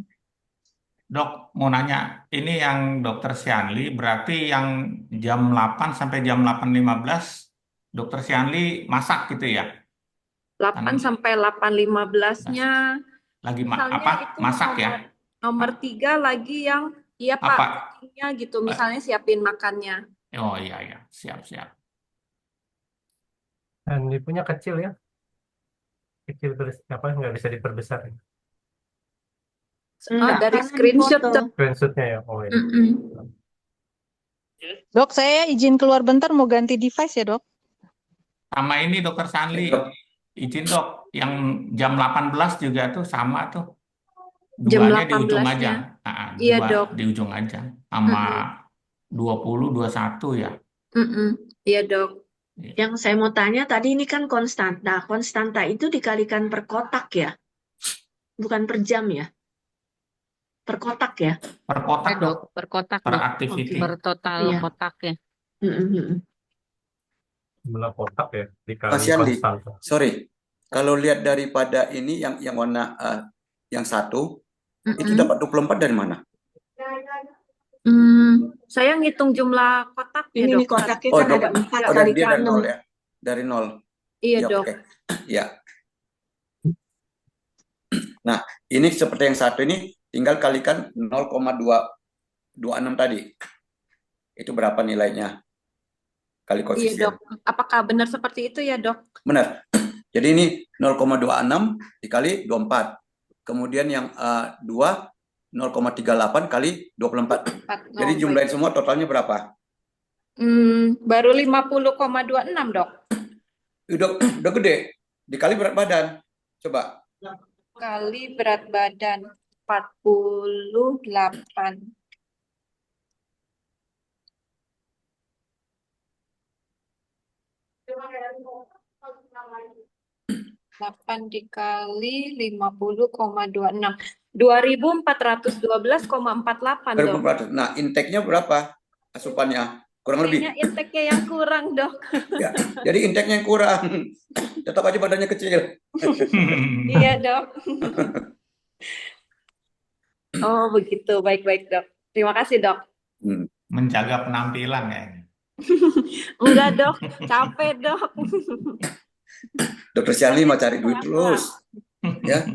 Dok, mau nanya, ini yang Dokter Sianli berarti yang jam 8 sampai jam 8.15 Dokter Sianli masak gitu ya? 8 Kan sampai 8.15-nya, lagi misalnya apa? itu Masak ya? nomor 3 lagi yang, iya Pak, Apa? cookingnya gitu, misalnya siapin makannya. Oh iya, siap. Dan ini punya kecil ya. Kecil terus apa nggak bisa diperbesar ya. Enggak, Dari karena screenshot dipoto. dok. Screenshotnya ya. Oh ini. Dok, saya izin keluar bentar mau ganti device ya, Dok. Sama ini Dokter Sianli, izin dok, yang jam 18 juga tuh sama tuh. Jam Duanya di ujung 18-nya. aja. Iya Dua dok. di ujung aja. Sama 20, 21 ya. Iya dok. Yang saya mau tanya tadi ini kan konstanta. Konstanta itu dikalikan per kotak ya? Bukan per jam ya? Per kotak ya? Per kotak dok, Per kotak per dok. activity. Per total Iya. kotak ya. Jumlah kotak ya Mas dikali Yandi, konstan. sorry. Kalau lihat daripada ini yang warna yang satu, itu dapat 24 dari mana? Saya ngitung jumlah kotak ya Ini dok. nih kotaknya Oh, kan ada 4 oh, kali dia dari 6. nol ya? Dari nol. Iya Ya, dok. oke. Ya. Nah, ini seperti yang satu ini tinggal kalikan 0,226 tadi. Itu berapa nilainya? Kali Iya koefisien. dok. Apakah benar seperti itu ya dok? Benar. Jadi ini 0,26 dikali 24. Kemudian yang 2 0,38 kali 24. Jadi jumlahin semua totalnya berapa? Baru 50,26 dok. Udah gede. Dikali berat badan. Coba. Kali berat badan 48. 8 dikali 50,26. 2.412,48 dok. 2.400. Nah, intake-nya berapa? Asupannya kurang lebih. Kayaknya intake-nya yang kurang dok. Ya, jadi intake-nya yang kurang. Tetap aja badannya kecil. Iya dok. Oh begitu, baik-baik dok. Terima kasih dok. Menjaga penampilan ya. Enggak dok, capek dok. Dokter Sianli mau cari duit terus. Ya.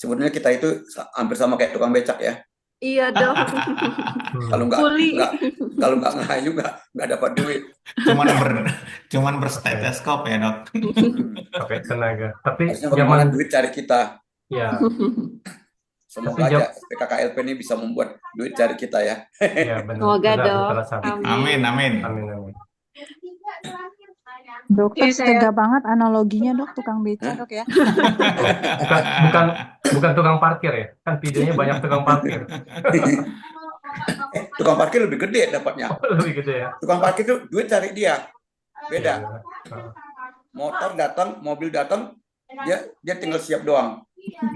Sebenarnya kita itu hampir sama kayak tukang becak ya. Iya dok. Kalau nggak ngayu nggak dapat duit. Cuman berstetoskop ya dok. Pakai tenaga. Tapi bagaimana duit cari kita. Ya. Semoga aja PKKLP ini bisa membuat duit cari kita ya. Ya benar. Semoga dok. Amin. Dokter tega banget analoginya dok, tukang beca dok ya. bukan tukang parkir ya, kan videonya banyak tukang parkir. Tukang parkir lebih gede dapatnya. Lebih gede ya. Tukang parkir itu duit cari dia, beda. Motor datang, mobil datang, dia tinggal siap doang.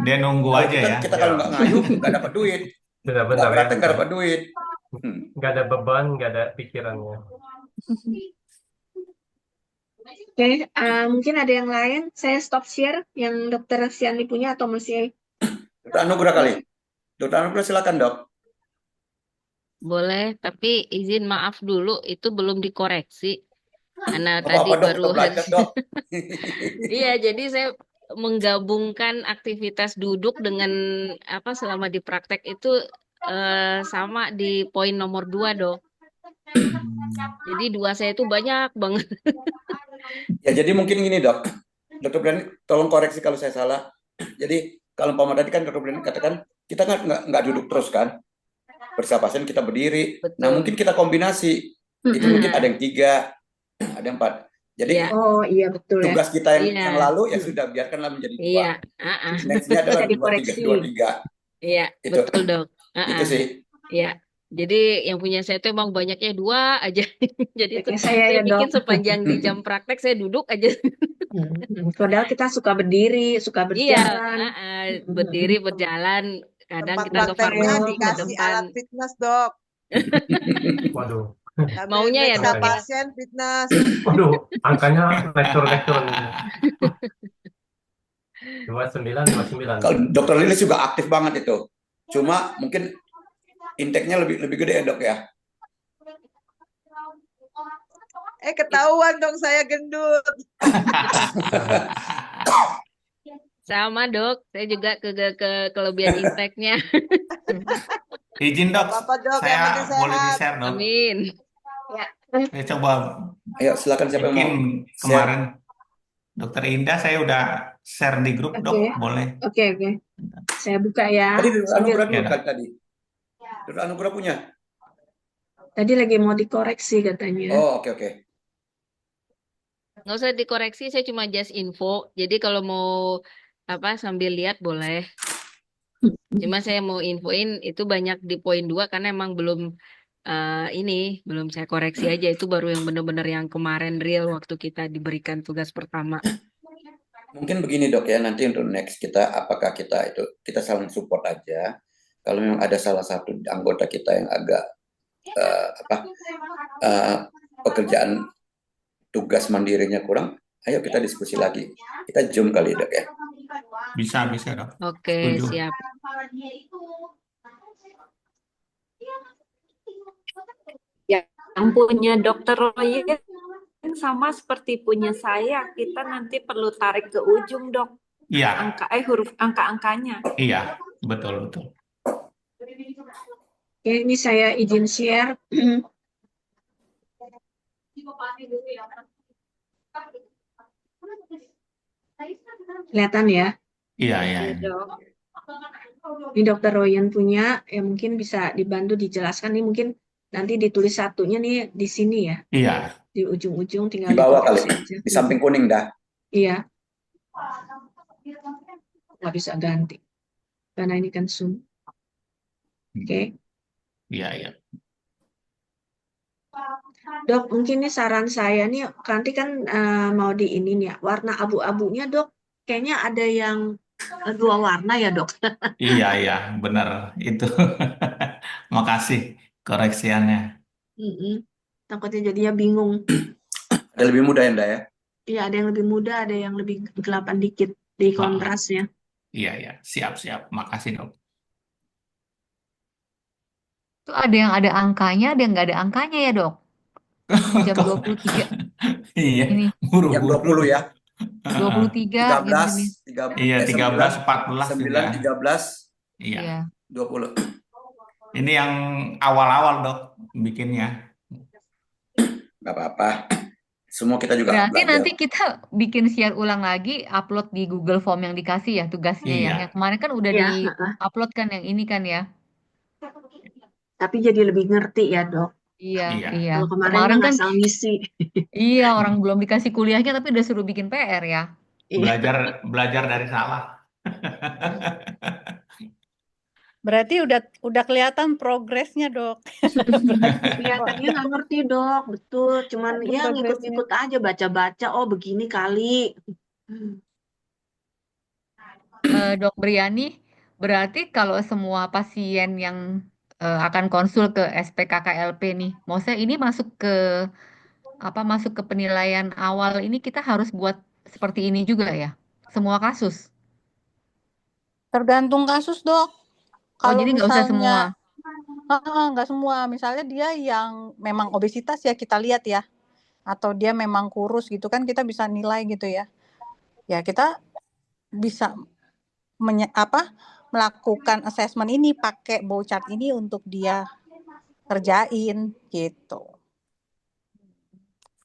Dia nunggu aja ya. Kita kalau nggak ngayu nggak dapat duit. Benar-benar ya. Nggak dapat duit. Nggak ada beban, nggak ada pikirannya. Oke, mungkin ada yang lain. Saya stop share yang Dokter Sianli punya atau masih? Dokter Anugrah kali. Dokter Anugrah silakan dok. Boleh, tapi izin maaf dulu itu belum dikoreksi. Karena Apa-apa, tadi dok, baru belajar, dok. Iya, jadi saya menggabungkan aktivitas duduk dengan apa selama di praktek itu sama di poin nomor 2 dok. Jadi 2 saya itu banyak banget. Ya jadi mungkin gini dok, Dokter Brian tolong koreksi kalau saya salah. Jadi kalau Pak tadi kan Dokter Brian katakan kita nggak duduk terus kan, persiapan kita berdiri. Betul. Nah mungkin kita kombinasi, itu mungkin ada yang 3, ada yang 4. Jadi betul tugas kita yang lalu ya sudah biarkanlah menjadi 2. Iya. Nextnya adalah 2-3. Iya, itu, betul dok. Itu sih. Iya. Jadi yang punya saya itu emang banyaknya 2 aja. Jadi itu saya bikin dok. sepanjang di jam praktek saya duduk aja. Padahal kita suka berdiri, suka berjalan. Iya, berdiri, berjalan. Kadang Tempat kita ke prakteknya farmasi ke dikasih depan. alat fitness dok. Waduh. Sambil Maunya ya meriksa dok ya. pasien, fitness. Waduh, angkanya naik-turun ini. 29. Kalau dokter Lilis juga aktif banget itu. Cuma mungkin intake-nya lebih gede ya dok ya. Ketahuan dong saya gendut. Sama dok, saya juga ke kelebihan intake-nya. Izin dok, Apa dok, yang penting saya boleh sehat. di-share dok. Amin. Ya. Saya coba Ayo silakan siapa yang mau bikin share. kemarin Dokter Indah saya udah share di grup dok, Oke. boleh. Oke. Saya buka ya. Tadi Dr. Anugrah dulu Ya, kan tadi. Dr. Anugrah punya. Tadi lagi mau dikoreksi katanya. Oh oke. Nggak usah dikoreksi, saya cuma just info. Jadi kalau mau sambil lihat boleh. Cuma saya mau infoin itu banyak di poin 2 karena emang belum belum saya koreksi aja. Itu baru yang benar-benar yang kemarin real waktu kita diberikan tugas pertama. Mungkin begini dok ya, nanti untuk next apakah kita saling support aja. Kalau memang ada salah satu anggota kita yang agak pekerjaan tugas mandirinya kurang, ayo kita diskusi lagi. Kita Zoom kali dok ya. Bisa dok. Oke, Setuju. siap. Yang punya dokter Royen sama seperti punya saya, kita nanti perlu tarik ke ujung dok. Iya. Huruf angka-angkanya. Iya, betul. Oke, ini saya izin share. Kelihatan ya? Iya. Dok. Ini Dokter Royan punya, mungkin bisa dibantu dijelaskan. Ini mungkin nanti ditulis satunya nih di sini ya. Iya. Di ujung-ujung tinggal Di bawah kali, dikoreksi aja. di samping kuning dah. Iya. Nggak bisa ganti. Karena ini kan Zoom. Oke. Iya. Dok, mungkin ini saran saya nih, nanti kan mau di ini nih ya, warna abu-abunya dok, kayaknya ada yang 2 warna ya dok. Iya, benar itu. Makasih koreksiannya. Takutnya jadinya bingung. Ada lebih mudah ya Nda ya? Iya, ada yang lebih muda, ada yang lebih gelapan dikit di kontrasnya. Iya, siap. Makasih dok. Itu ada yang ada angkanya, ada yang nggak ada angkanya ya dok? Jam 23. Iya, Ini. Jam 20 ya. 23 gini. 13, Iya, 13, 14 9, juga. 13, Iya. 20. Ini yang awal-awal dok bikinnya. Nggak apa-apa. Semua kita juga Berarti belajar. nanti kita bikin share ulang lagi, upload di Google Form yang dikasih ya tugasnya Iya. yang kemarin kan udah Iya, di-upload kan yang ini kan ya. Tapi jadi lebih ngerti ya dok. Iya. Kalau kemarin kan asal ngisi. Iya, orang belum dikasih kuliahnya tapi udah suruh bikin PR ya. Belajar dari salah. Berarti udah kelihatan progresnya dok. Kelihatannya nggak ngerti dok, betul. Cuman ya ngikut-ngikut aja, baca-baca. Oh begini kali. Dok Briani, berarti kalau semua pasien yang akan konsul ke SPKKLP nih, maksudnya ini masuk ke penilaian awal ini kita harus buat seperti ini juga ya? Semua kasus? Tergantung kasus dok. Kalau jadi nggak usah semua? Nggak semua. Misalnya dia yang memang obesitas ya kita lihat ya. Atau dia memang kurus gitu kan kita bisa nilai gitu ya. Ya kita bisa melakukan assessment ini pakai bow chart ini untuk dia kerjain gitu.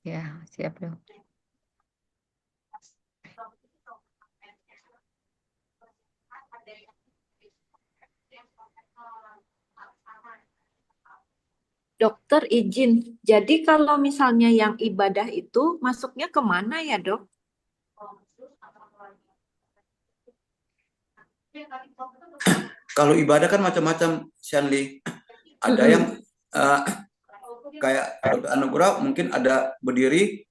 Ya, siap dok. Dokter izin, jadi kalau misalnya yang ibadah itu masuknya kemana ya dok? Kalau ibadah kan macam-macam, Shanli. Ada yang kayak Dr. Anugrah mungkin ada berdiri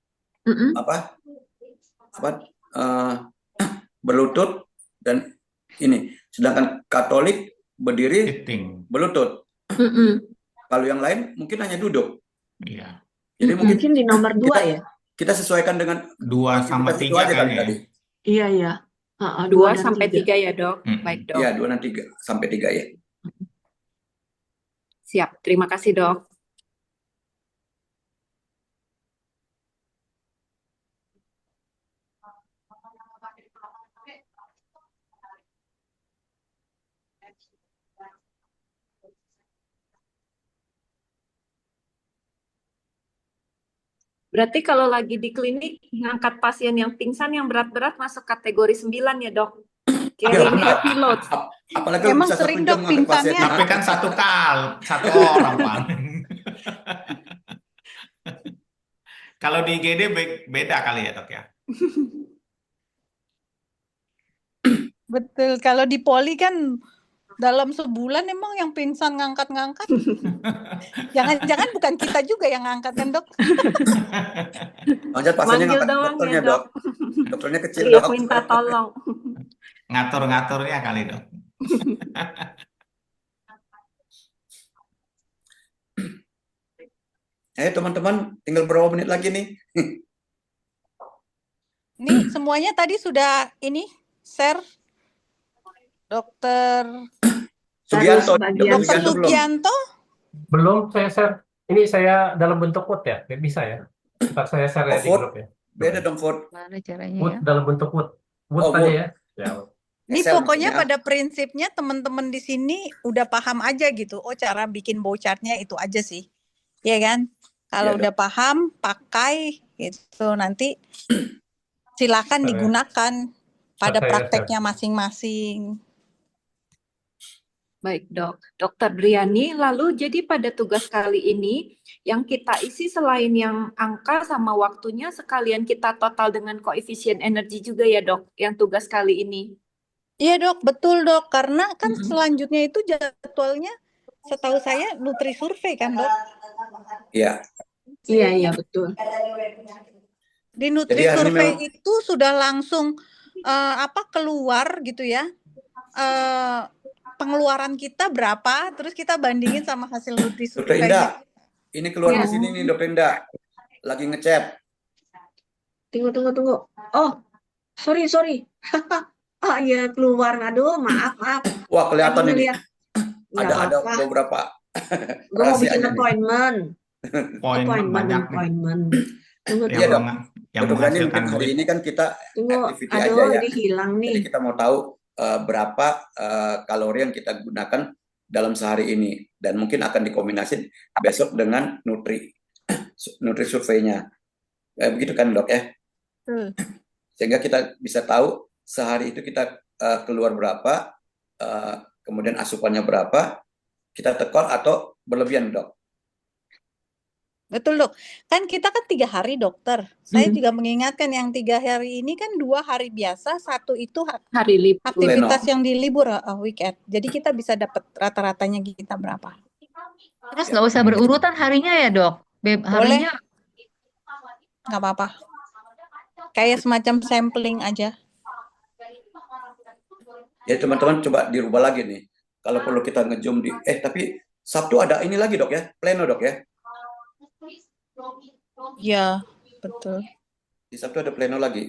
berlutut dan ini. Sedangkan Katolik berdiri berlutut. Kalau yang lain mungkin hanya duduk. Iya. Jadi mungkin Mungkin di nomor 2 kita ya. kita sesuaikan dengan 2 sama aktivitas itu 3 aja kali kayaknya ya. tadi. Iya, iya. 2 2 dan sampai 3. 3 ya, Dok. Mm-mm. Baik, Dok. Iya, 2 dan 3 sampai 3 ya. Siap. Terima kasih, Dok. Berarti kalau lagi di klinik, ngangkat pasien yang pingsan yang berat-berat masuk kategori 9 ya, Dok? Carrying heavy load. Apalagi Emang bisa sering, 1 jam Dok, ngangkat pasien. pingsannya. Tapi kan satu orang, Pak. Kalau di IGD beda kali ya, Dok ya. Betul. Kalau di poli kan dalam sebulan emang yang pingsan ngangkat-ngangkat. Jangan-jangan bukan kita juga yang ngangkat kan, Dok? Jangan pasiennya Manggil ngangkat doang dokternya, ya, Dok. Dok. Dokternya kecil, Teriak Dok. minta tolong. Ngatur-ngaturnya kali, Dok. Teman-teman, tinggal berapa menit lagi nih? Nih semuanya tadi sudah share. Dokter Sugianto, sebagian. Dokter Sugianto belum? Sugianto. Belum saya share. Ini saya dalam bentuk quote ya, bisa ya. Ntar saya share ya di Vote. grup ya. Beda dong, Ford. Mana caranya Quote ya? dalam bentuk quote. Quote Oh, saja vote. ya. Ya. Ini Excel pokoknya maksudnya. pada prinsipnya teman-teman di sini udah paham aja gitu. Oh, cara bikin bowchartnya itu aja sih. Iya kan? Kalau Iya, udah paham, pakai gitu. Nanti silakan Saya- digunakan pada saya prakteknya masing-masing. Baik, Dok. Dokter Briani, lalu jadi pada tugas kali ini, yang kita isi selain yang angka sama waktunya, sekalian kita total dengan koefisien energi juga ya, Dok, yang tugas kali ini. Iya dok, betul dok. Karena kan selanjutnya itu jadwalnya setahu saya Nutri Survei kan dok. Iya. Iya, betul. Di Nutri Jadi hari ini Survei memang itu sudah langsung keluar gitu ya. Pengeluaran kita berapa, terus kita bandingin sama hasil Nutri Dokter Survei. Indah, ini keluar Ya. di sini nih, Dokter Indah. Lagi ngechat. Tunggu. Oh, sorry. Oh iya, keluar. Aduh, maaf. Wah, kelihatan Tadi ini. ngeliat. Nggak Ada apa-apa. beberapa Gue mau bikin rahasianya nih. appointment. Poin banyak nih. Appointment. Tunggu. Iya, Dok. Yang Dokter Gani, menghasilkan mungkin hari duit. ini kan kita Tunggu. activity Aduh, aja ya. ini hilang Jadi nih. kita mau tahu berapa kalori yang kita gunakan dalam sehari ini, dan mungkin akan dikombinasi besok dengan nutri surveinya. Begitu kan dok ya? Sehingga kita bisa tahu sehari itu kita keluar berapa, kemudian asupannya berapa, kita tekor atau berlebihan dok. Betul dok. Kan kita kan 3 hari dokter. Saya juga mengingatkan yang 3 hari ini kan 2 hari biasa, 1 itu Hari libur. aktivitas yang di libur weekend. Jadi kita bisa dapat rata-ratanya kita berapa. Terus nggak usah berurutan harinya ya dok? Boleh. Harinya Nggak apa-apa. Kayak semacam sampling aja. Jadi teman-teman coba dirubah lagi nih. Kalau perlu kita nge-zoom di tapi Sabtu ada ini lagi dok ya, pleno dok ya. Ya, betul. Di Sabtu ada pleno lagi.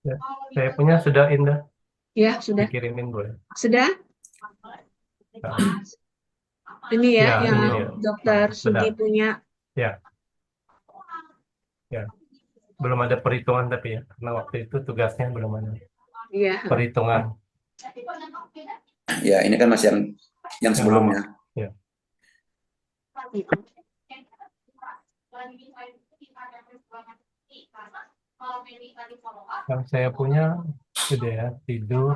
Ya, saya punya sudah Indah. Ya, sudah. Dikirimin boleh. Sudah? Nah, Ini ya, Ya, yang ini ya. dokter Sudah. Sugi punya. Ya. Belum ada perhitungan tapi ya, karena waktu itu tugasnya belum ada Iya. perhitungan. Ya, ini kan masih yang sebelumnya. Ya. Yang saya punya sudah ya, tidur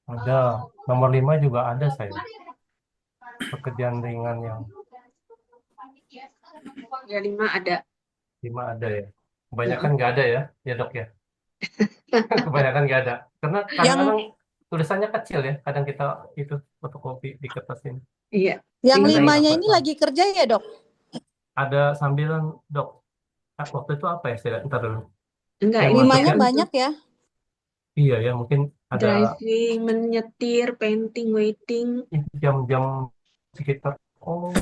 ada nomor 5 juga ada saya. Pekerjaan ringan yang Ya, 5 ada. 5 ada ya. Kebanyakan nggak ada ya dok ya. Kebanyakan nggak ada. Karena kadang-kadang tulisannya kecil ya. Kadang kita itu fotokopi di kertas ini. Iya. Yang Tinggal 5-nya ini lagi kerja ya dok? Ada sambilan dok. Waktu itu apa ya? Saya ntar dulu. Enggak, Yang ini masuk 5-nya ya? banyak ya? Iya ya, mungkin ada Driving, menyetir, painting, waiting, jam-jam sekitar. Oh,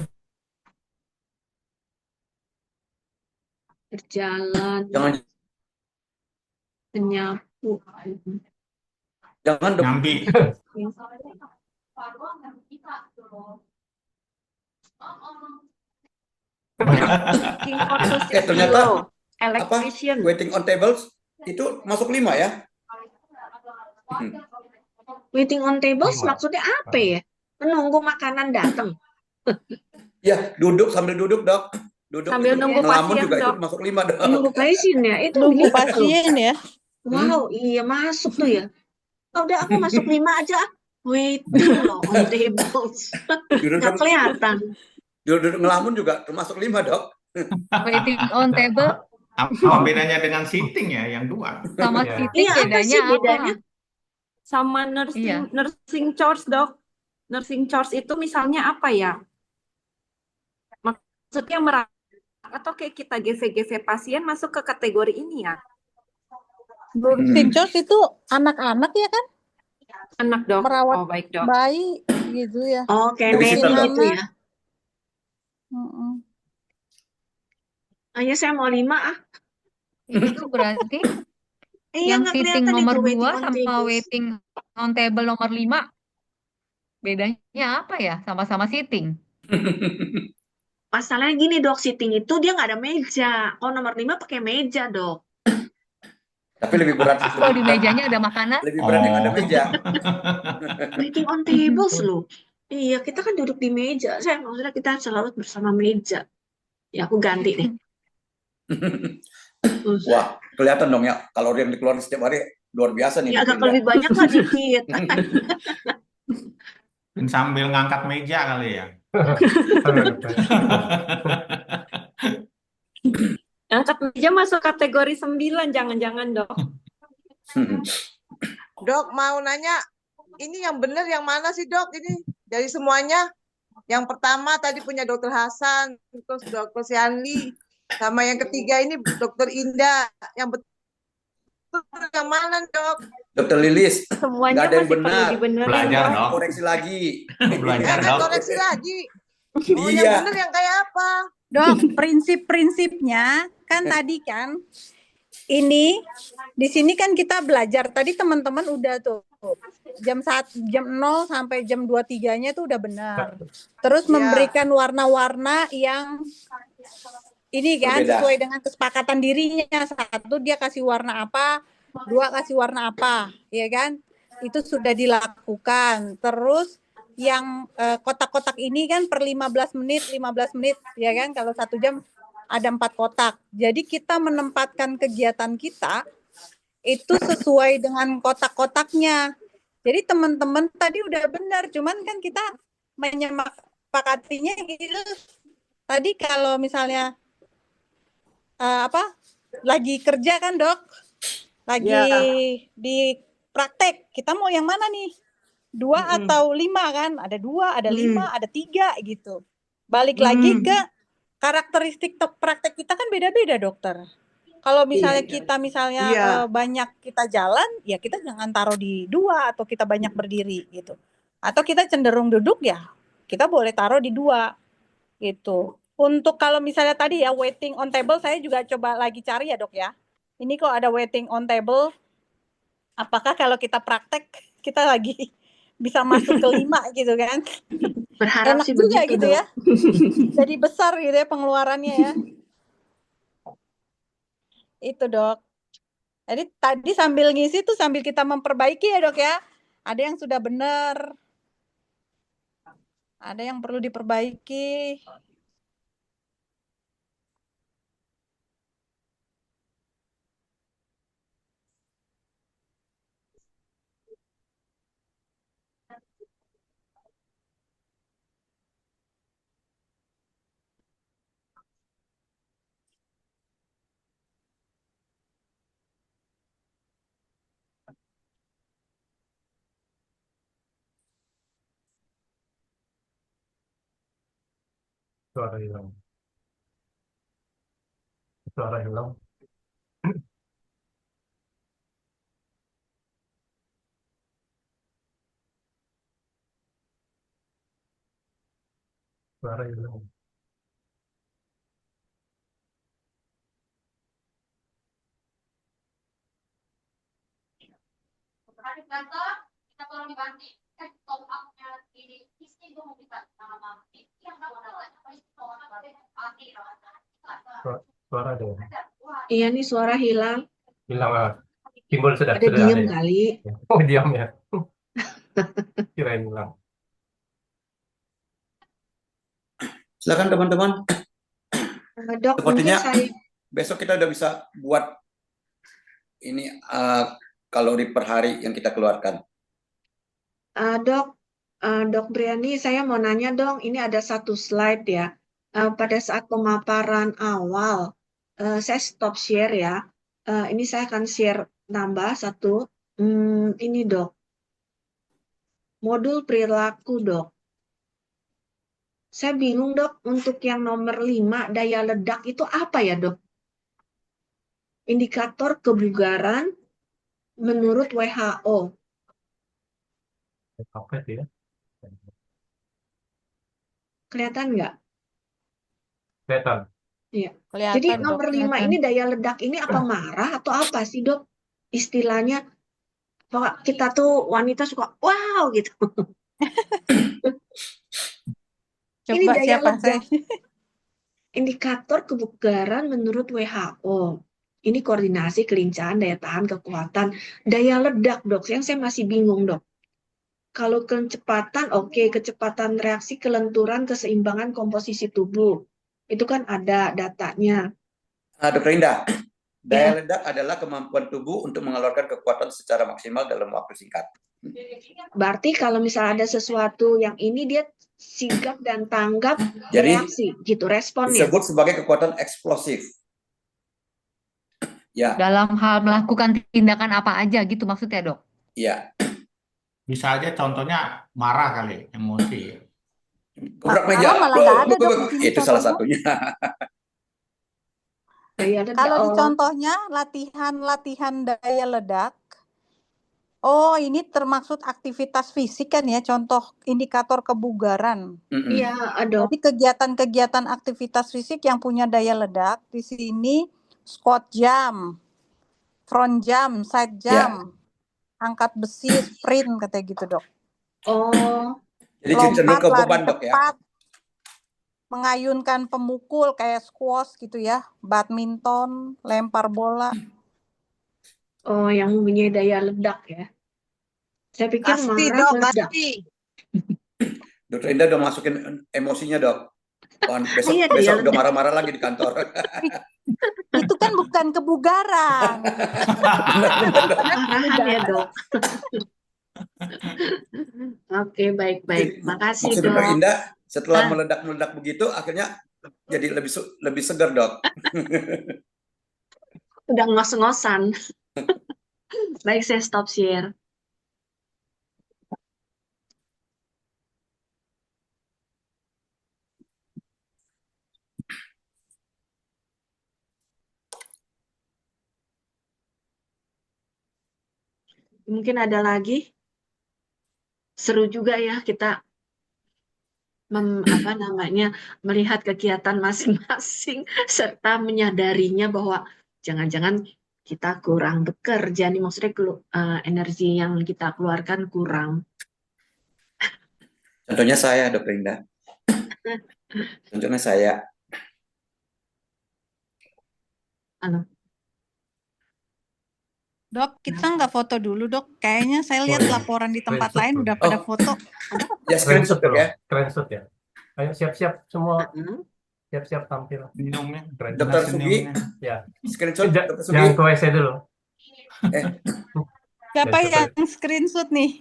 berjalan, Jangan menyapu. jangan dok. Nyambi. Looking for to sit Ternyata below. apa Electrician. waiting on tables itu masuk 5 ya? Waiting on tables 5. maksudnya apa ya? Menunggu makanan datang. Ya, sambil duduk dok. Duduk Sambil itu nunggu ngelamun pasien, juga itu Dok. masuk 5 dok. Menunggu pasien ya, itu Nunggu bisa loh. pasien ya. Wow, iya masuk tuh ya. Oh, udah aku masuk 5 aja. Waiting loh on tables. Duduk Nggak kelihatan. duduk ngelamun juga termasuk 5 dok. Waiting on table Apa bedanya dengan sitting ya, yang 2? sama Iya. sitting Iya, apa bedanya sih apa? bedanya? Sama nursing Iya. nursing chores, Dok. Nursing chores itu misalnya apa ya? Maksudnya merawat atau kayak kita GC-GC pasien masuk ke kategori ini ya? Nursing chores itu anak-anak ya kan? Anak, Dok. Merawat Oh, baik, Dok. bayi gitu ya. Oh, kayak Babysitter, nanny Dok. gitu ya. Mm-mm. Ayo saya mau 5 ah. Itu berarti Iya, yang nggak sitting kelihatan nomor itu waiting 2 on sama tables. waiting on table nomor 5 bedanya apa ya? Sama-sama sitting. Masalahnya gini dok, sitting itu dia nggak ada meja. Kalau nomor 5 pakai meja dok. Tapi lebih berat Kalau di mejanya ada makanan, lebih berat yang ada Oh. meja. Waiting on tables loh. Iya, kita kan duduk di meja. Saya maksudnya kita selalu bersama meja. Ya aku ganti deh. Wah, kelihatan dong ya kalori yang dikeluarkan setiap hari luar biasa nih. Ya agak Dipindah. lebih banyak lah dikit. Dan sambil ngangkat meja kali ya. Angkat meja masuk kategori 9, jangan-jangan, Dok. Dok, mau nanya, ini yang benar yang mana sih dok? Ini dari semuanya. Yang pertama tadi punya dokter Hasan, terus dokter Sianli, sama yang ketiga ini dokter Indah. Yang betul yang mana dok? Dokter Lilis, Semuanya nggak ada yang masih perlu benar. dibenerin, Belajar, Dok. Dok. Koreksi lagi. Belajar, Jangan Dok. koreksi lagi. Oh, Iya. yang benar yang kayak apa? Dok, prinsip-prinsipnya kan tadi kan ini di sini kan kita belajar tadi teman-teman udah tuh jam 0 sampai jam 23-nya tuh udah benar. Terus Ya. memberikan warna-warna yang ini kan Berbeda. sesuai dengan kesepakatan dirinya. Satu dia kasih warna apa, dua kasih warna apa, ya kan? Itu sudah dilakukan. Terus yang kotak-kotak ini kan per 15 menit, ya kan? Kalau 1 jam ada 4 kotak. Jadi kita menempatkan kegiatan kita itu sesuai dengan kotak-kotaknya. Jadi teman-teman tadi udah benar, cuman kan kita menyepakatinya gitu. Tadi kalau misalnya lagi kerja kan dok, lagi Ya. di praktek, kita mau yang mana nih? 2 atau 5 kan? Ada 2, ada 5, ada 3 gitu. Balik lagi ke karakteristik praktek kita kan beda-beda dokter. Kalau misalnya kita Iya. banyak kita jalan, ya kita jangan taruh di 2 atau kita banyak berdiri gitu. Atau kita cenderung duduk ya, kita boleh taruh di 2 gitu. Untuk kalau misalnya tadi ya waiting on table, saya juga coba lagi cari ya dok ya. Ini kok ada waiting on table, apakah kalau kita praktek kita lagi bisa masuk ke 5 gitu kan? Berharap Enak sih juga begitu gitu dok. ya. Jadi besar gitu ya pengeluarannya ya. Itu dok. Jadi tadi sambil ngisi tuh sambil kita memperbaiki ya dok ya. Ada yang sudah benar. Ada yang perlu diperbaiki. Suara hilang. Suara hilang. Suara hilang. Suara ada ya? Iya nih suara hilang. Hilang. Simbol sudah Ada ada diem ya. kali. Oh, diam ya. Kirain hilang. Silakan teman-teman. Dok, Sepertinya mungkin saya besok kita udah bisa buat ini kalori per hari yang kita keluarkan. Dok Briani, saya mau nanya dong, ini ada satu slide ya. Pada saat pemaparan awal, saya stop share ya. Ini saya akan share nambah satu. Ini dok, modul perilaku dok. Saya bingung dok, untuk yang nomor 5, daya ledak itu apa ya dok? Indikator kebugaran menurut WHO. Apa itu ya? Kelihatan nggak? Kelihatan. Iya. Kelihatan, Jadi Dok, nomor 5 kelihatan. ini daya ledak ini apa marah atau apa sih dok? Istilahnya, bahwa kita tuh wanita suka wow gitu. Ini Coba daya siapa saya? ledak, indikator kebugaran menurut WHO. Ini koordinasi, kelincahan, daya tahan, kekuatan, daya ledak dok. Yang saya masih bingung dok. Kalau kecepatan, oke, kecepatan reaksi, kelenturan, keseimbangan komposisi tubuh. Itu kan ada datanya. Dr. Indah, daya Ya. ledak adalah kemampuan tubuh untuk mengeluarkan kekuatan secara maksimal dalam waktu singkat. Berarti kalau misalnya ada sesuatu yang ini dia sigap dan tanggap Jadi, bereaksi gitu responnya. disebut sebagai kekuatan eksplosif. Ya, Dalam hal melakukan tindakan apa aja gitu maksudnya, Dok? ya. Bisa aja contohnya marah kali, emosi. Gebrak Malah meja. malah nggak ada, Dok, di sini Itu salah contohnya. satunya. Daya ledak. Kalau di Oh, contohnya latihan daya ledak, oh ini termaksud aktivitas fisik kan ya, contoh indikator kebugaran. iya, ada. Jadi kegiatan-kegiatan aktivitas fisik yang punya daya ledak di sini squat jump, front jump, side jump, angkat besi, sprint katanya gitu dok. Oh, Jadi cenderung Lompat, ke lari beban dok ya. cepat, mengayunkan pemukul kayak squash gitu ya, badminton, lempar bola. oh, yang mempunyai daya ledak ya. Saya pikir Pasti marah dok, meledak. pasti. Dokter Indah udah masukin emosinya dok. Wah, besok Iya, daya besok udah ledak. marah-marah lagi di kantor. Itu kan bukan kebugaran. Marahan ya dok. Oke, baik-baik. Makasih Maksud Dokter dok. Indah setelah Ah. meledak-meledak begitu akhirnya jadi lebih segar dok. Udah ngos-ngosan. Baik, saya stop share. Mungkin ada lagi. Seru juga ya kita melihat kegiatan masing-masing serta menyadarinya bahwa jangan-jangan kita kurang bekerja nih, maksudnya energi yang kita keluarkan kurang. Contohnya saya Dokter Indah. Contohnya saya. Halo. Dok, kita nggak foto dulu dok. Kayaknya saya lihat laporan di tempat lain udah pada foto. Ya screenshot dok ya. Screenshot ya. Ayo siap-siap semua. Siap-siap tampil. Minumnya. Dokter Sugi. Ya. Screenshot Dokter Sugi. Jangan ke WC dulu. Siapa yang screenshot nih?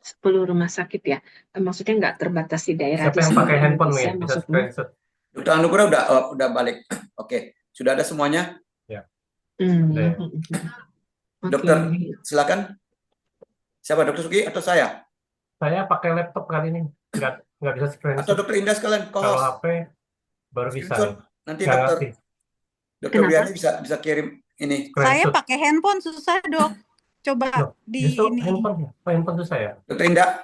10 rumah sakit ya. Maksudnya nggak terbatas di daerah. Siapa yang pakai handphone nih? Bisa screenshot. Dokter Anugrah udah balik. Oke, sudah ada semuanya? Ya. Dokter, silakan. Siapa Dokter Sugi atau saya? Saya pakai laptop kali ini. Nggak bisa screenshot. Atau Dokter Indah sekalian Kalau HP baru bisa. Nanti Nggak Dokter Briani bisa kirim ini. Saya pakai handphone susah dok. Coba Loh, di justru ini. handphone ya? Oh, handphone tuh saya. Dokter Indah,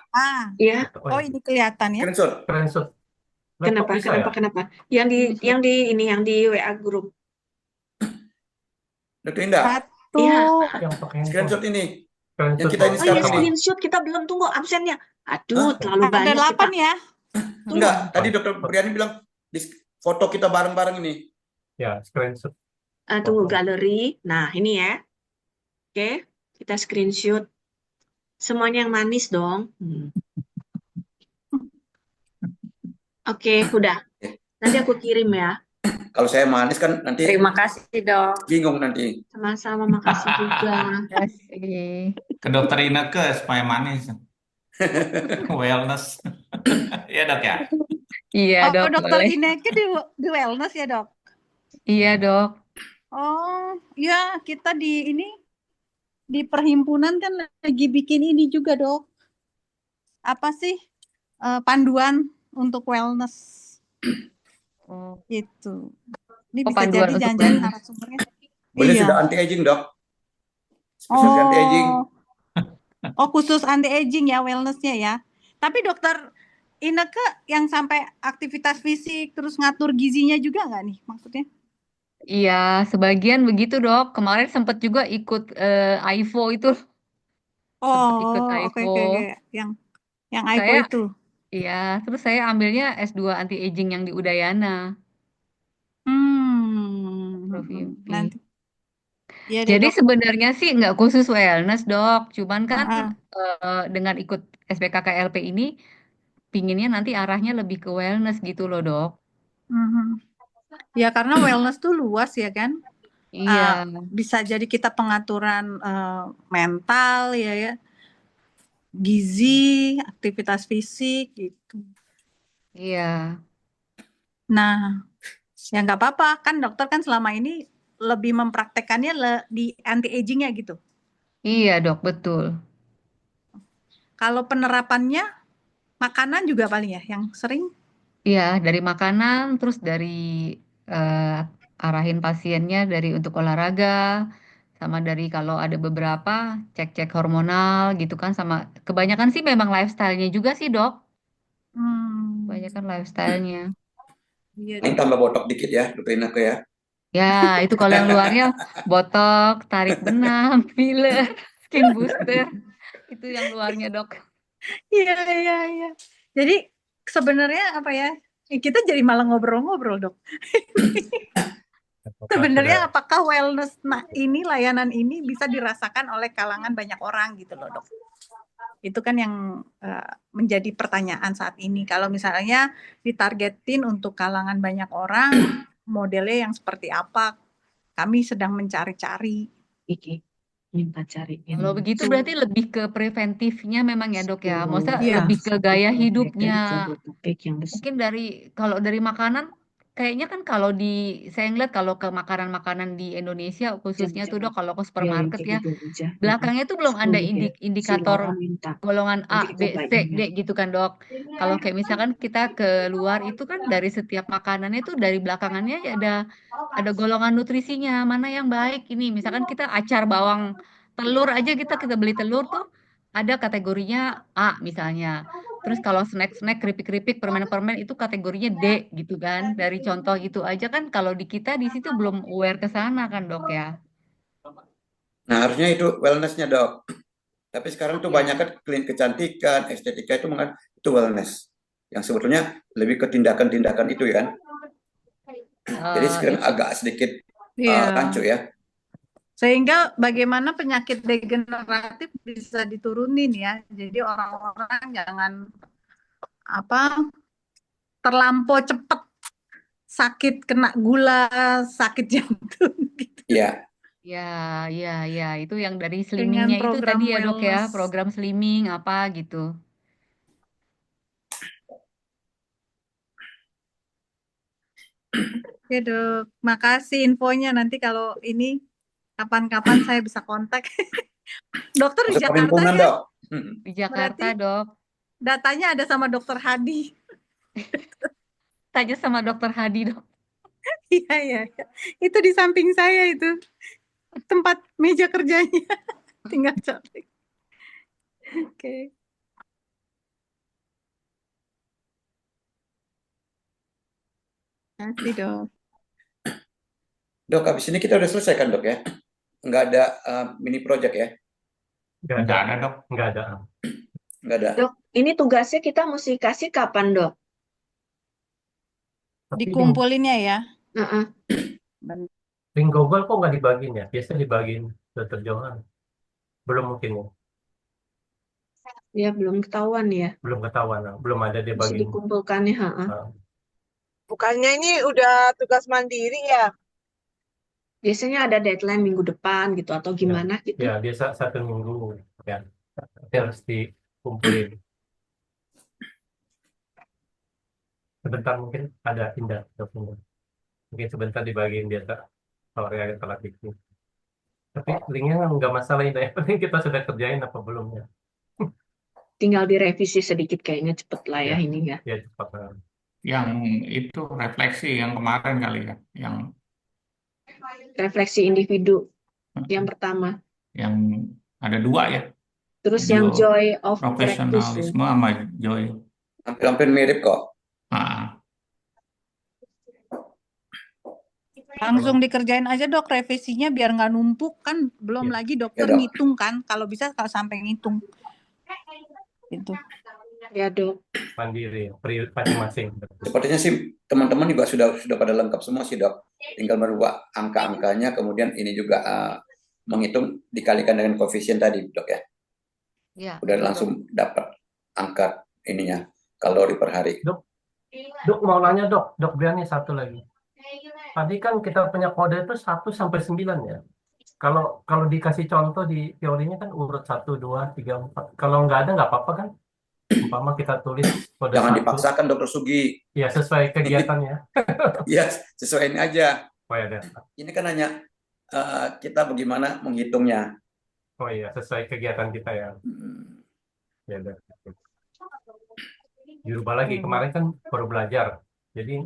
Iya. Oh, ini kelihatan ya. screenshot. Screenshot. Laptop Kenapa? bisa ya? Kenapa? Yang di WA grup. Dokter Indah, Satu. Iya. Yang pakai handphone. screenshot ini. Yang Screenshot kita ini Oh iya, sekarang ini. screenshot kita belum tunggu absennya. Aduh, terlalu Ada banyak 8 kita. ya. Enggak, tadi Dokter Briani bilang foto kita bareng-bareng ini. Ya, screenshot. Tunggu Foto. galeri. Nah, ini ya. Oke, kita screenshot. Semuanya yang manis dong. Oke, udah. Nanti aku kirim ya. Kalau saya manis kan nanti Terima kasih, Dok. bingung nanti. Sama-sama, makasih juga. Kasih. Ke dokter Ineke supaya manis. Wellness. Ya dok ya. Iya Oh, dok, dokter boleh. Ineke di wellness ya, Dok? Iya dok. Oh, ya kita di perhimpunan kan lagi bikin ini juga, Dok. Apa sih panduan untuk wellness Oh, itu. Ini Oh, bisa panduan jadi untuk jangan-jangan wellness. narasumbernya. Beliau Iya. sudah anti aging, Dok. Spesialis anti aging. Oh, khusus anti aging ya wellnessnya ya. Tapi dokter Ineke yang sampai aktivitas fisik terus ngatur gizinya juga nggak nih maksudnya? Iya, sebagian begitu dok. Kemarin sempat juga ikut AIFO itu. Sempat ikut Oh, oke AIFO. oke oke. Yang AIFO Saya, itu. iya, terus saya ambilnya S2 anti aging yang di Udayana, Prof. Yumpi. Nanti. Iya deh, Jadi Dok. sebenarnya sih nggak khusus wellness dok, cuman kan Heeh. dengan ikut SBKKLP ini, pinginnya nanti arahnya lebih ke wellness gitu loh dok. Mhm. Ya karena wellness tuh luas ya kan. Iya, Bisa jadi kita pengaturan mental ya, gizi, aktivitas fisik gitu. iya, Nah, ya nggak apa-apa kan dokter kan selama ini lebih mempraktekannya di anti agingnya gitu. iya dok, betul. Kalau penerapannya makanan juga paling ya yang sering. Iya, dari makanan, terus dari arahin pasiennya dari untuk olahraga, sama dari kalau ada beberapa cek-cek hormonal gitu kan, sama kebanyakan sih memang lifestyle-nya juga sih dok, kebanyakan lifestyle-nya. Iya Ini tambah botok dikit ya, Dokter Ineke ya. Ya, itu kalau yang luarnya botok, tarik benang, filler, skin booster, itu yang luarnya dok. Iya iya iya. Jadi sebenarnya apa ya? Kita jadi malah ngobrol-ngobrol dok. Sebenarnya apakah wellness ini layanan ini bisa dirasakan oleh kalangan banyak orang gitu loh dok? Itu kan yang menjadi pertanyaan saat ini. Kalau misalnya ditargetin untuk kalangan banyak orang, modelnya yang seperti apa? Kami sedang mencari-cari. Minta cariin. Kalau begitu berarti lebih ke preventifnya memang ya dok ya. Maksudnya Iya. lebih ke gaya hidupnya. Yang Mungkin kalau dari makanan, kayaknya kan kalau saya ngeliat kalau ke makanan-makanan di Indonesia khususnya tuh dok, kalau ke supermarket ya, belakangnya tuh belum ada indikator golongan A, B, C, D gitu kan dok. Kalau kayak misalkan kita keluar itu kan dari setiap makanannya itu dari belakangannya ya ada golongan nutrisinya, mana yang baik ini. Misalkan kita acar bawang telur aja kita beli telur tuh ada kategorinya A misalnya. Terus kalau snack-snack, keripik-keripik, permen-permen itu kategorinya D gitu kan. Dari contoh itu aja kan kalau di kita di situ belum aware ke sana kan dok ya. Nah, harusnya itu wellness-nya, Dok. Tapi sekarang tuh banyak kan klinik kecantikan, estetika itu wellness. Yang sebetulnya lebih ke tindakan-tindakan itu ya kan. Jadi sekarang agak sedikit rancu ya. Sehingga bagaimana penyakit degeneratif bisa diturunin ya. Jadi orang-orang jangan terlampau cepat sakit kena gula, sakit jantung gitu. Iya. Ya, itu yang dari slimmingnya itu tadi ya dok ya, program slimming apa gitu. Oke dok, makasih infonya. Nanti kalau ini kapan-kapan saya bisa kontak. Dokter di Jakarta kan? Dok. Di Jakarta berarti dok. Datanya ada sama dokter Hadi. Tanya sama dokter Hadi dok. Iya. Itu di samping saya itu. Tempat meja kerjanya. tinggal colek. Oke. Nanti dok. Dok, habis ini kita udah selesai kan dok ya? Nggak ada mini project ya? Nggak ada dok. Nggak ada. Nggak ada. Dok, ini tugasnya kita mesti kasih kapan, Dok? Tapi Dikumpulinnya ya. Heeh. link Google kok nggak dibagiin ya? Biasanya dibagiin Dr. Johan. Belum mungkin ya? Ya, belum ketahuan ya. Belum ketahuan, belum ada dia Mesti bagiin. dikumpulkannya, heeh. Bukannya ini udah tugas mandiri ya? Biasanya ada deadline minggu depan gitu atau gimana gitu. Ya, biasa 1 minggu ya. Tapi harus dikumpulin. Sebentar mungkin ada pindah. Mungkin sebentar dibagiin biasa kalau yang telat bikin. Tapi linknya nggak masalah itu ya. Penting kita sudah kerjain apa belum ya. Tinggal direvisi sedikit kayaknya cepet lah ya ini ya. Ya cepat. Yang itu refleksi yang kemarin kali ya, yang Refleksi individu yang pertama. Yang ada 2 ya. Terus yang joy of practice. Profesionalisme sama joy. Hampir mirip kok. Langsung dikerjain aja dok revisinya biar nggak numpuk kan belum lagi dokter Ya, Dok. ngitung kan kalau bisa kalau sampai ngitung itu ya dok mandiri masing-masing. Sepertinya sih teman-teman juga sudah pada lengkap semua sih dok. Tinggal merubah angka-angkanya kemudian ini juga menghitung dikalikan dengan koefisien tadi dok ya. Ya, Udah betul, langsung dapat angka ininya kalori per hari. Dok mau nanya dok Briani satu lagi. Tadi kan kita punya kode itu 1 sampai 9 ya. Kalau dikasih contoh di teorinya kan urut 1, 2, 3, 4. Kalau nggak ada nggak apa-apa kan? Umpama kita tulis kode Jangan 1. dipaksakan dokter Sugi. Ya sesuai kegiatannya. Iya, sesuaiin aja. Oh ya, Ini kan hanya kita bagaimana menghitungnya. oh iya sesuai kegiatan kita ya. Ya udah. Dirubah lagi kemarin kan baru belajar. Jadi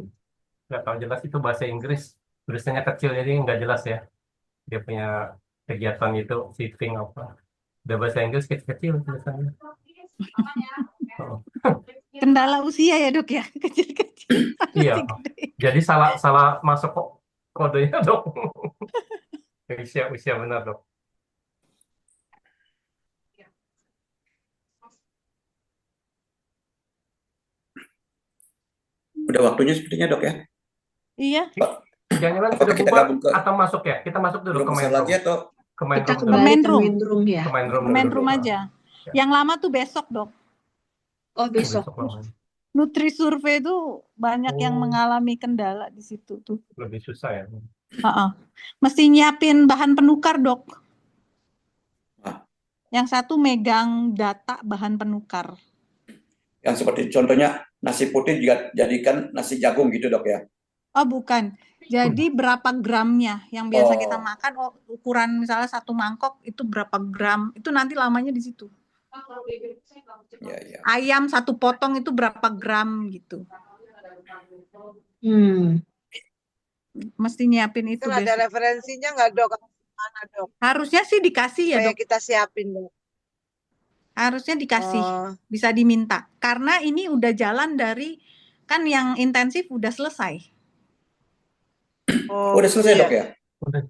nggak tahu jelas itu bahasa Inggris. Tulisannya kecil jadi nggak jelas ya. Dia punya kegiatan itu sitting apa. Udah bahasa Inggris kecil-kecil tulisannya. kendala usia ya dok ya kecil-kecil. Iya. Jadi salah masuk kok kodenya dok. Usia benar dok. Udah waktunya sepertinya dok ya. Iya. Jangan-jangan sudah kita bubar gabung ke atau masuk ya? Kita masuk dulu belum ke main bisa room. lagi atau Ke main kita room. kembali Main ke room. main room ya. Ke main room. Main dulu. room aja. Yang lama tuh besok dok. Oh besok. Nutri survei itu banyak yang mengalami kendala di situ tuh. Lebih susah ya. Mesti nyiapin bahan penukar dok. Yang satu megang data bahan penukar. yang seperti contohnya nasi putih juga jadikan nasi jagung gitu dok ya. Oh bukan. Jadi berapa gramnya yang biasa kita makan? Oh ukuran misalnya 1 mangkok itu berapa gram? Itu nanti lamanya di situ. Ya. Ayam 1 potong itu berapa gram gitu. Mesti nyiapin itu. Kan ada referensinya nggak dok? Mana dok? Harusnya sih dikasih ya Supaya dok. kita siapin dok. Harusnya dikasih, bisa diminta. Karena ini udah jalan dari kan yang intensif udah selesai. Udah selesai dok ya?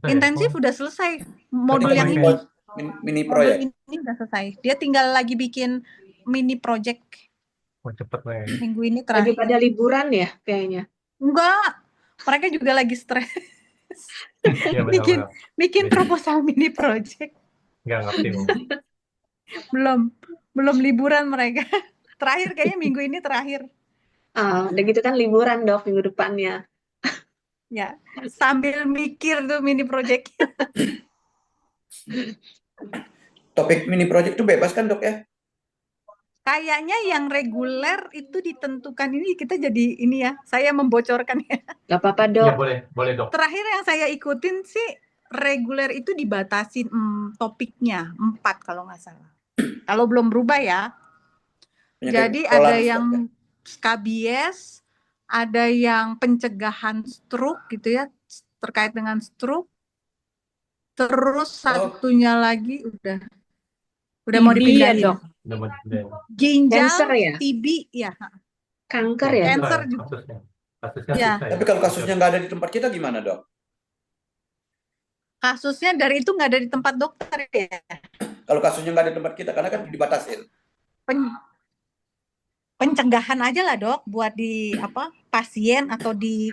Intensif udah selesai. Modul yang ini. Mini Modul proyek. ini udah selesai. Dia tinggal lagi bikin mini project. Oh cepet lah ya. Minggu ini Lagi terakhir. pada liburan ya kayaknya. Enggak. Mereka juga lagi stres. Iya bikin proposal mini project. Nggak ngerti. Belum liburan mereka. Terakhir kayaknya minggu ini terakhir. Udah gitu kan liburan dok minggu depannya. Ya, sambil mikir tuh mini project. Topik mini project itu bebas kan dok ya? Kayaknya yang reguler itu ditentukan ini kita jadi ini ya. Saya membocorkan ya. Gak apa-apa dok. Ya boleh dok. Terakhir yang saya ikutin sih reguler itu dibatasin topiknya 4 kalau nggak salah. Kalau belum berubah ya. Jadi ada yang skabies, ada yang pencegahan stroke gitu ya, terkait dengan stroke. Terus satunya lagi udah Udah mau TB ya dipindahin. dok. Udah mau dipindahin. Ginjal, Cancer ya? TB, ya. Kanker ya, Dok? Cancer Susah juga. kasusnya. Kasusnya Ya. susah ya. Tapi kalau kasusnya nggak ada di tempat kita gimana, Dok? Kasusnya dari itu nggak ada di tempat dokter ya. Kalau kasusnya nggak ada di tempat kita, karena kan dibatasin. Pencegahan aja lah dok, buat di pasien atau di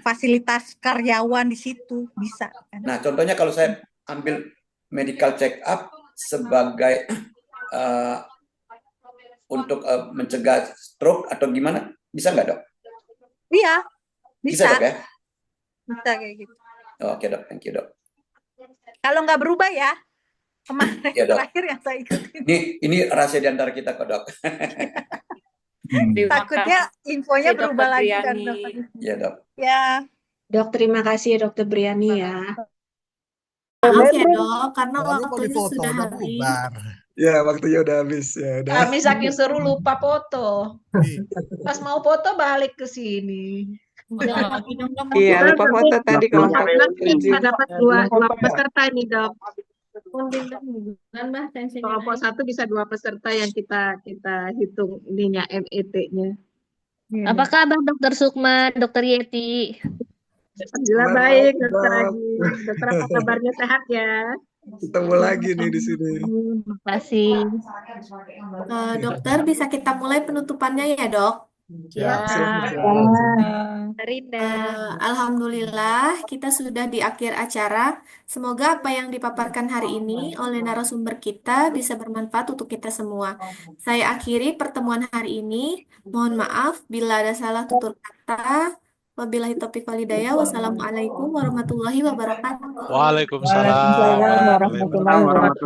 fasilitas karyawan di situ bisa. Nah, contohnya kalau saya ambil medical check up sebagai untuk mencegah stroke atau gimana, bisa nggak dok? Iya, Bisa bisa. dok ya? Bisa kayak gitu. Oke dok, thank you dok. Kalau nggak berubah ya, kemarin Iya, Dok. terakhir yang saya ikutin. Ini rahasia di antara kita kok dok. Terima Takutnya kasih, infonya Dr. berubah lagi kan Briani. dokter. Iya dok. Ya. Dok, terima kasih ya Dokter Briani ya. Maaf ya dok, karena Soalnya mau waktunya difoto sudah udah habis. bubar. Ya, waktunya udah habis ya. Udah. Kami saking seru lupa foto. Pas mau foto balik ke sini. Iya, lupa foto tadi kalau Kita dapat dua peserta ini dok. Kalau Kelompok satu bisa dua peserta yang kita hitung ininya MET-nya. Apa kabar Dokter Sukma, Dokter Yeti? Alhamdulillah baik, dokter Agi. Dokter apa kabarnya, sehat ya? Ketemu lagi nih di sini. Terima kasih. Dokter, bisa kita mulai penutupannya ya dok? Ya. Rinda. Alhamdulillah, kita sudah di akhir acara. Semoga apa yang dipaparkan hari ini oleh narasumber kita bisa bermanfaat untuk kita semua. Saya akhiri pertemuan hari ini. Mohon maaf bila ada salah tutur kata. Wabillahi taufiq wal hidayah. Wassalamualaikum warahmatullahi wabarakatuh. Waalaikumsalam warahmatullahi wabarakatuh.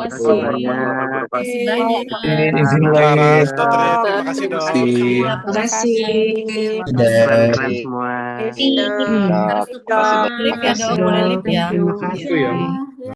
Terima kasih. Izin Laras, Dokter Yeti, terima kasih dok. Terima kasih. Keren semua. Terima kasih. Terima kasih, Dok. Terima kasih. Terima kasih.